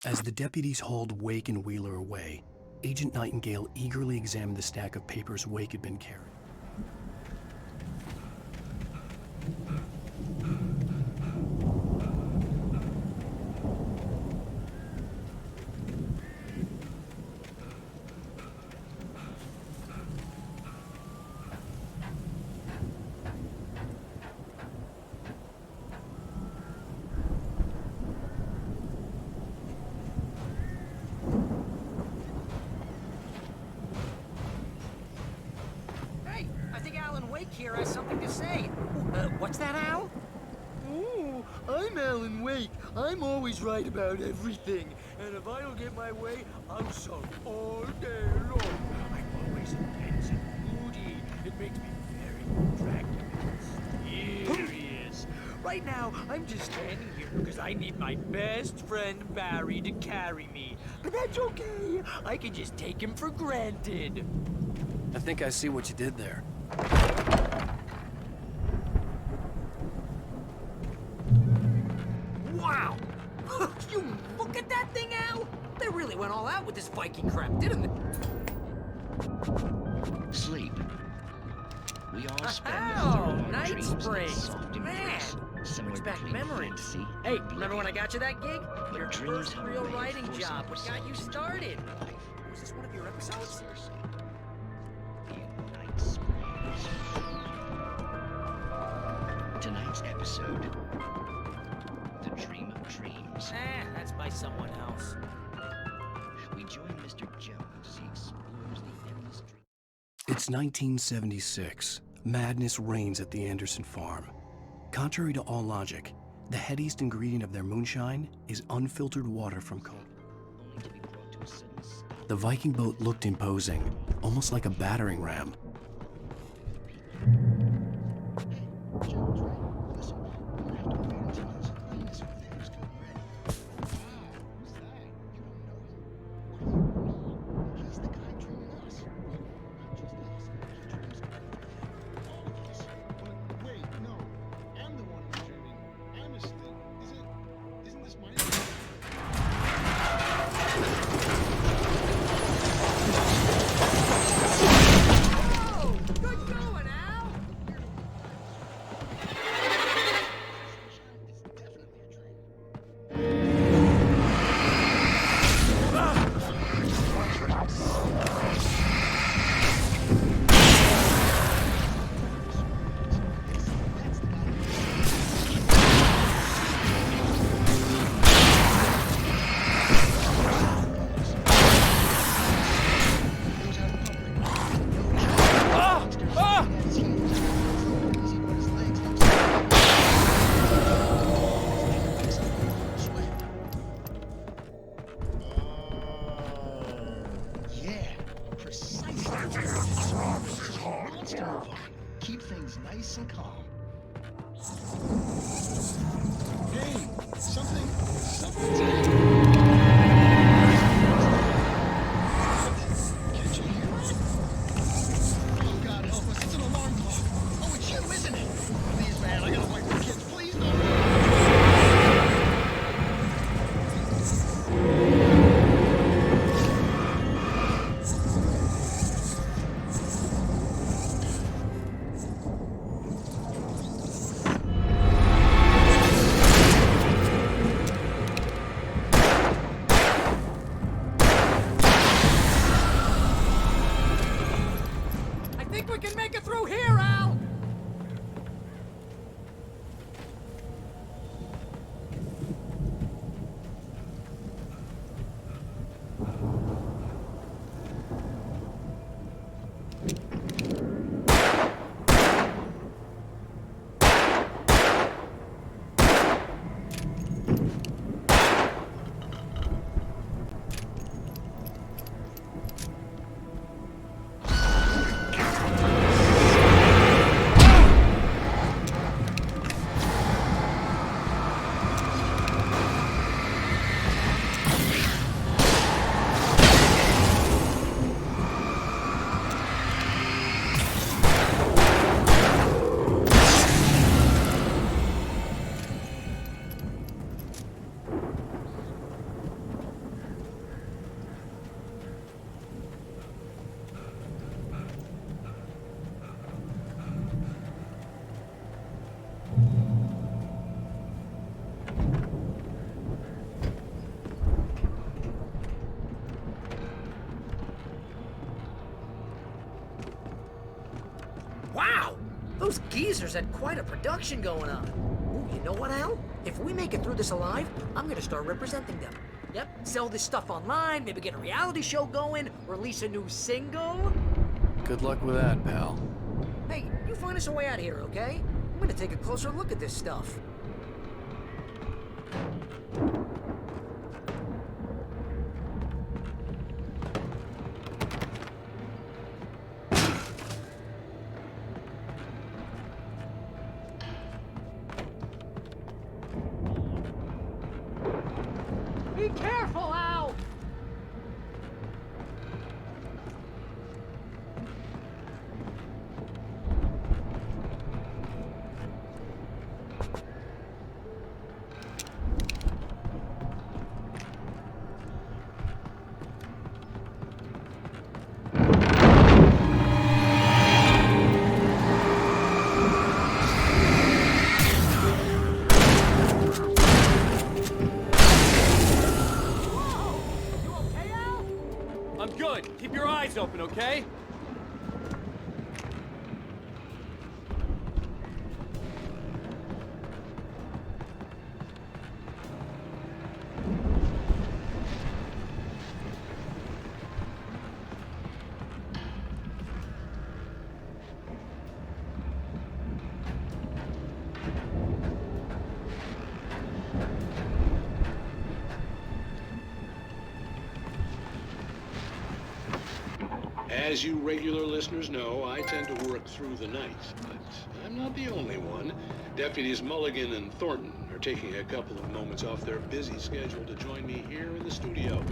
As the deputies hauled Wake and Wheeler away, Agent Nightingale eagerly examined the stack of papers Wake had been carrying. Here has something to say. What's that, Al? Oh, I'm Alan Wake. I'm always right about everything. And if I don't get my way, I'm sorry all day long. I'm always intense and moody. It makes me very attractive and mysterious. Right now, I'm just standing here because I need my best friend Barry to carry me. But that's okay. I can just take him for granted. I think I see what you did there. Wow! You look at that thing, Al! They really went all out with this Viking crap, didn't they? Sleep. We all spend Oh, Night Springs! Man! Brings back memories. Hey, remember when I got you that gig? Your first real writing job. What got you started? Was this one of your episodes? Tonight's episode, The Dream of Dreams. That's by someone else. We join Mr. Jones as he explores the endless dream. It's 1976. Madness reigns at the Anderson farm. Contrary to all logic, the headiest ingredient of their moonshine is unfiltered water from cold. The Viking boat looked imposing, almost like a battering ram. Those geezers had quite a production going on. Ooh, you know what, Al? If we make it through this alive, I'm gonna start representing them. Yep, sell this stuff online, maybe get a reality show going, release a new single. Good luck with that, pal. Hey, you find us a way out of here, okay? I'm gonna take a closer look at this stuff. Be careful, Al! I'm good. Keep your eyes open, okay? As you regular listeners know, I tend to work through the night, but I'm not the only one. Deputies Mulligan and Thornton are taking a couple of moments off their busy schedule to join me here in the studio.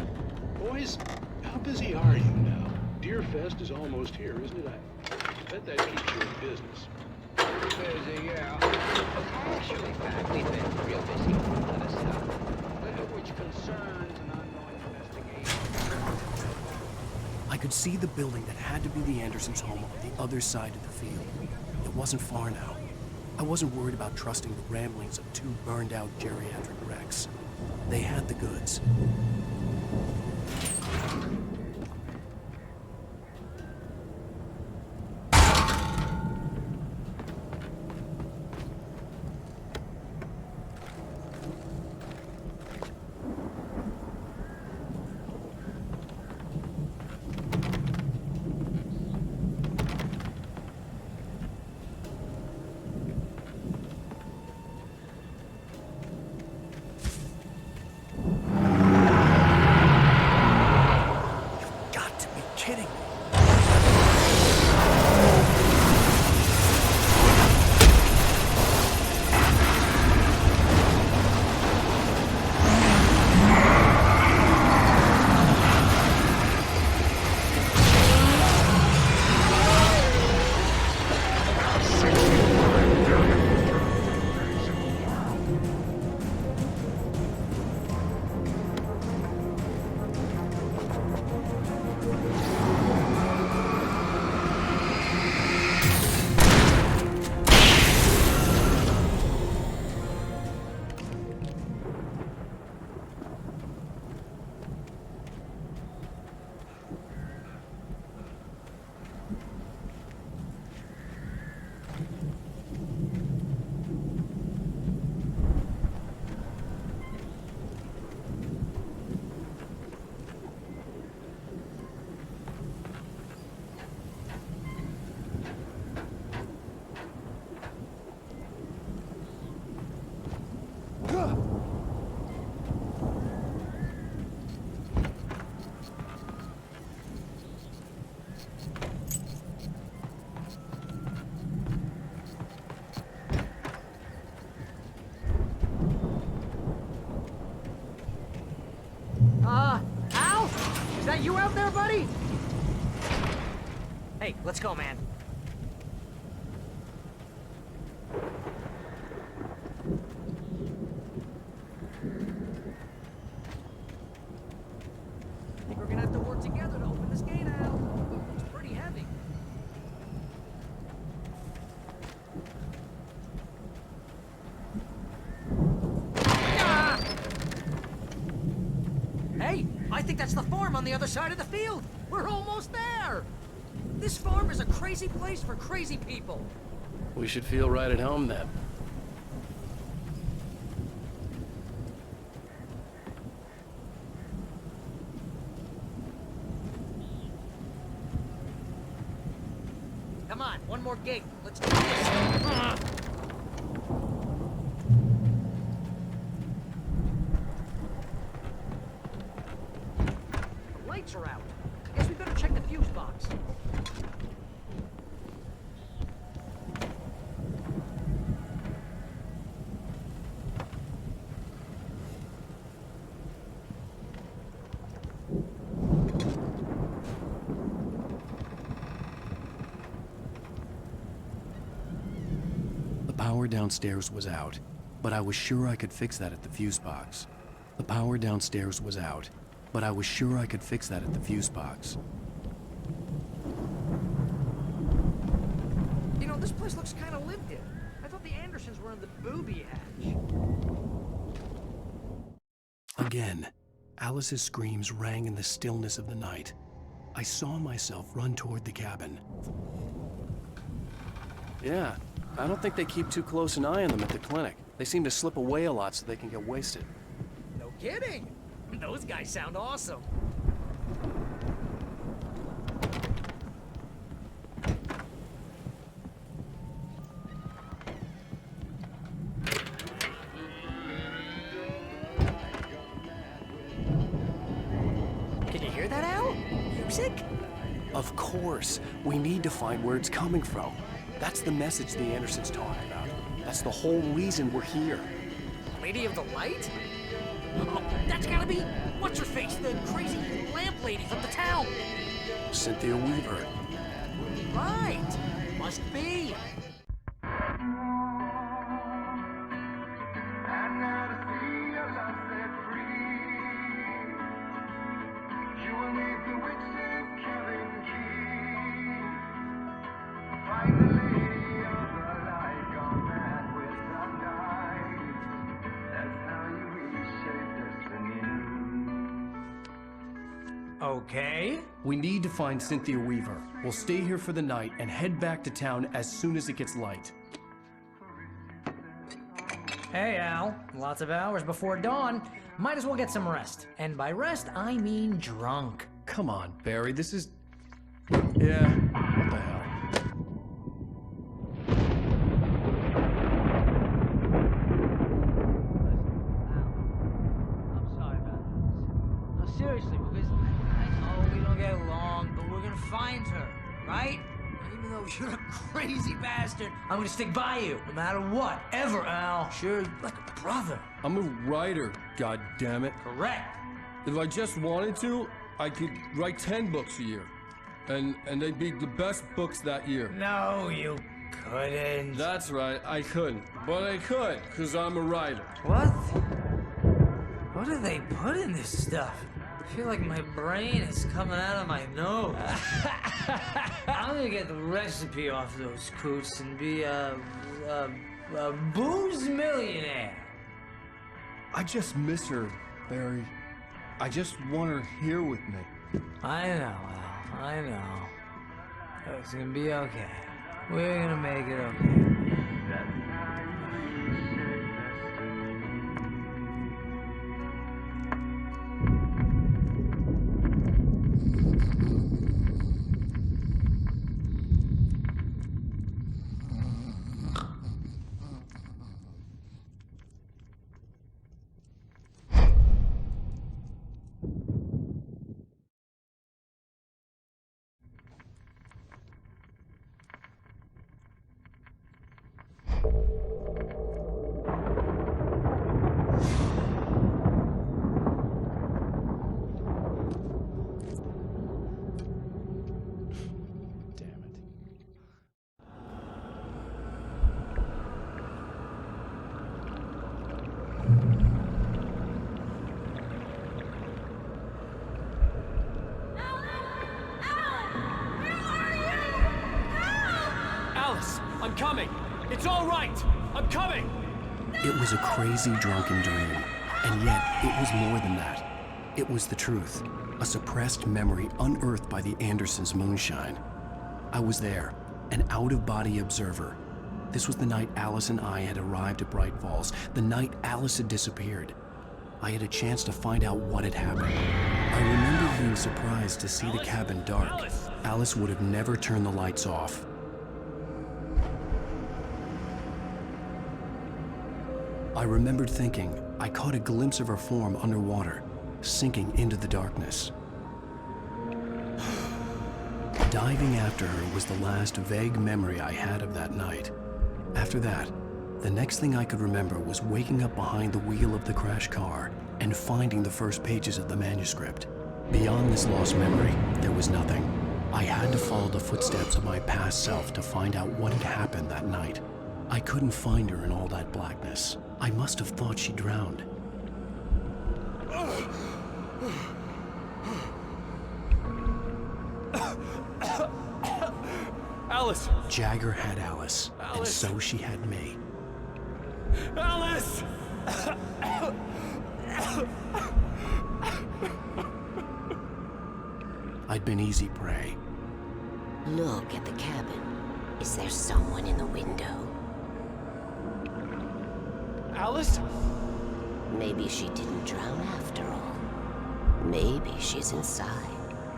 Boys, how busy are you now? Deerfest is almost here, isn't it? I bet that keeps you in business. Busy, yeah. Actually, Pat, we've been real busy with a lot of stuff, which concerns an ongoing investigation. I could see the building that had to be the Andersons' home on the other side of the field. It wasn't far now. I wasn't worried about trusting the ramblings of two burned-out geriatric wrecks. They had the goods. Al? Is that you out there, buddy? Hey, let's go, man. I think we're gonna have to work together to open this gate, Al. It's pretty heavy. Ah! Hey, I think that's the farm on the other side of the field. We're almost there. This farm is a crazy place for crazy people. We should feel right at home then. Come on, one more gate. Let's do this. The lights are out. I guess we better check the fuse box. The power downstairs was out, but I was sure I could fix that at the fuse box. The power downstairs was out, but I was sure I could fix that at the fuse box. You know, this place looks kind of lived in. I thought the Andersons were in the booby hatch. Again, Alice's screams rang in the stillness of the night. I saw myself run toward the cabin. Yeah, I don't think they keep too close an eye on them at the clinic. They seem to slip away a lot so they can get wasted. No kidding. Those guys sound awesome. Can you hear that, Al? Music? Of course. We need to find where it's coming from. That's the message the Andersons talking about. That's the whole reason we're here. Lady of the Light? Oh, that's gotta be... What's-her-face? The crazy lamp lady from the town. Cynthia Weaver. Right. Must be. Okay. We need to find Cynthia Weaver. We'll stay here for the night and head back to town as soon as it gets light. Hey, Al. Lots of hours before dawn. Might as well get some rest. And by rest, I mean drunk. Come on, Barry, this is... Yeah, what the hell? I'm sorry about this. No, seriously, because I know we don't get along, but we're gonna find her, right? Even though you're a crazy bastard, I'm gonna stick by you, no matter what, ever, Al. Sure, like a brother. I'm a writer, goddammit. Correct. If I just wanted to, I could write 10 books a year. And they'd be the best books that year. No, you couldn't. That's right, I couldn't. But I could, because I'm a writer. What? What do they put in this stuff? I feel like my brain is coming out of my nose. I'm gonna get the recipe off those coots and be a booze millionaire. I just miss her, Barry. I just want her here with me. I know, Al. I know. It's gonna be okay. We're gonna make it okay. I'm coming! It's all right! I'm coming! It was a crazy drunken dream, and yet it was more than that. It was the truth, a suppressed memory unearthed by the Andersons' moonshine. I was there, an out-of-body observer. This was the night Alice and I had arrived at Bright Falls, the night Alice had disappeared. I had a chance to find out what had happened. I remember being surprised to see the cabin dark. Alice would have never turned the lights off. I remembered thinking I caught a glimpse of her form underwater, sinking into the darkness. Diving after her was the last vague memory I had of that night. After that, the next thing I could remember was waking up behind the wheel of the crashed car and finding the first pages of the manuscript. Beyond this lost memory, there was nothing. I had to follow the footsteps of my past self to find out what had happened that night. I couldn't find her in all that blackness. I must have thought she drowned. Alice! Jagger had Alice, and so she had me. Alice! I'd been easy prey. Look at the cabin. Is there someone in the window? Alice? Maybe she didn't drown after all. Maybe she's inside.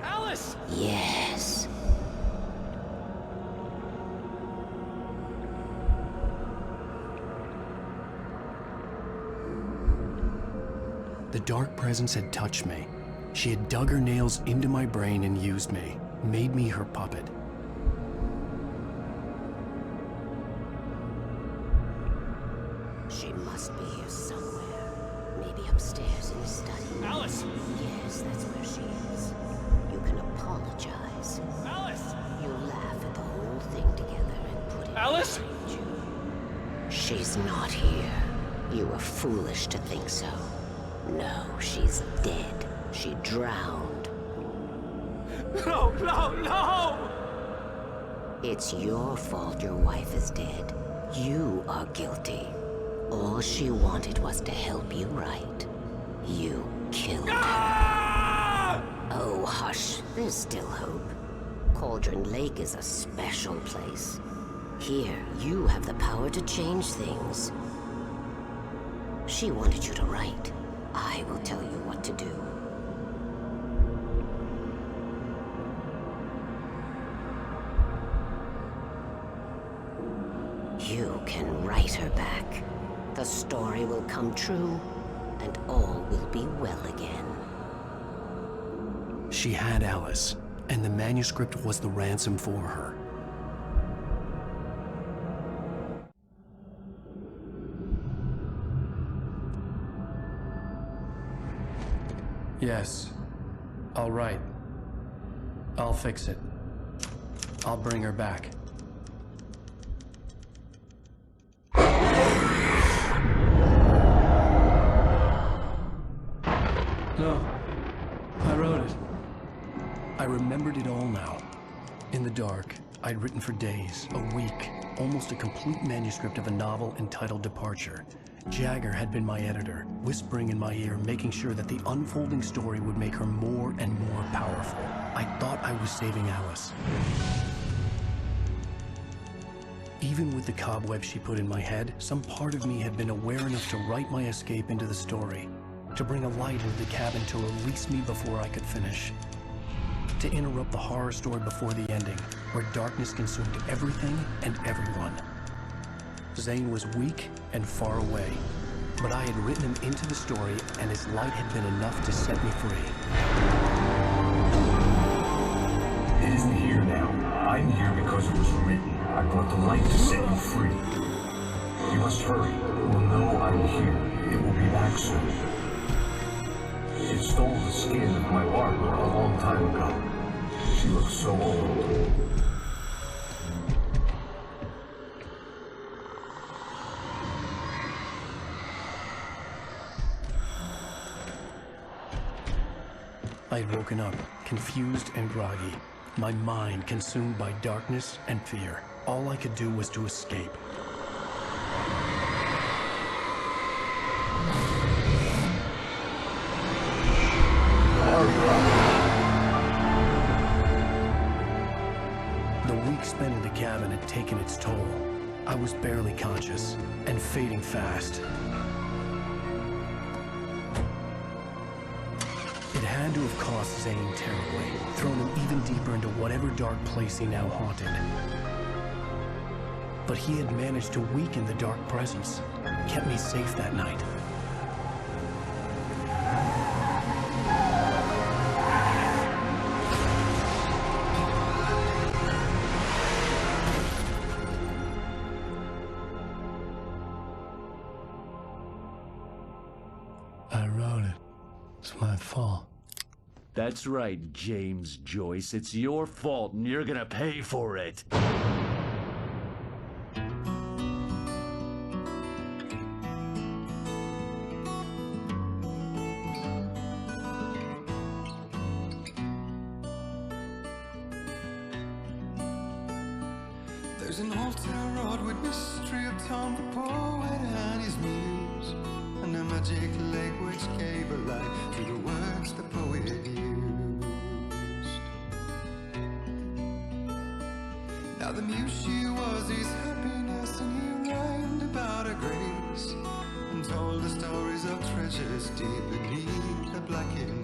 Alice! Yes. The dark presence had touched me. She had dug her nails into my brain and used me, made me her puppet. She must be here somewhere. Maybe upstairs in the study. Alice! Yes, that's where she is. You can apologize. Alice! You laugh at the whole thing together and put it Alice! behind you. She's not here. You were foolish to think so. No, she's dead. She drowned. No, no, no! It's your fault your wife is dead. You are guilty. All she wanted was to help you right. You killed her. Oh, hush. There's still hope. Cauldron Lake is a special place. Here, you have the power to change things. She wanted you to write. I will tell you what to do. You can write her back. The story will come true, and all will be well again. She had Alice, and the manuscript was the ransom for her. Yes. All right. I'll fix it. I'll bring her back. No. I wrote it. I remembered it all now. In the dark, I'd written for days, a week, almost a complete manuscript of a novel entitled Departure. Jagger had been my editor, whispering in my ear, making sure that the unfolding story would make her more and more powerful. I thought I was saving Alice. Even with the cobweb she put in my head, some part of me had been aware enough to write my escape into the story, to bring a light into the cabin to release me before I could finish, to interrupt the horror story before the ending, where darkness consumed everything and everyone. Zane was weak and far away, but I had written him into the story, and his light had been enough to set me free. It isn't here now. I'm here because it was written. I brought the light to set you free. You must hurry. It will know I'm here. It will be back soon. It stole the skin of my partner a long time ago. She looks so old. I'd woken up, confused and groggy, my mind consumed by darkness and fear. All I could do was to escape. The week spent in the cabin had taken its toll. I was barely conscious and fading fast. It had to have cost Zane terribly, thrown him even deeper into whatever dark place he now haunted. But he had managed to weaken the dark presence, kept me safe that night. I wrote it. It's my fault. That's right, James Joyce. It's your fault, and you're gonna pay for it. There's an altar wrought with mystery of Tom the poet and his muse, and a magic lake which gave a life to the words the poet used. Now the muse she was his happiness, and he rhymed about her grace, and told the stories of treasures deep beneath the blackened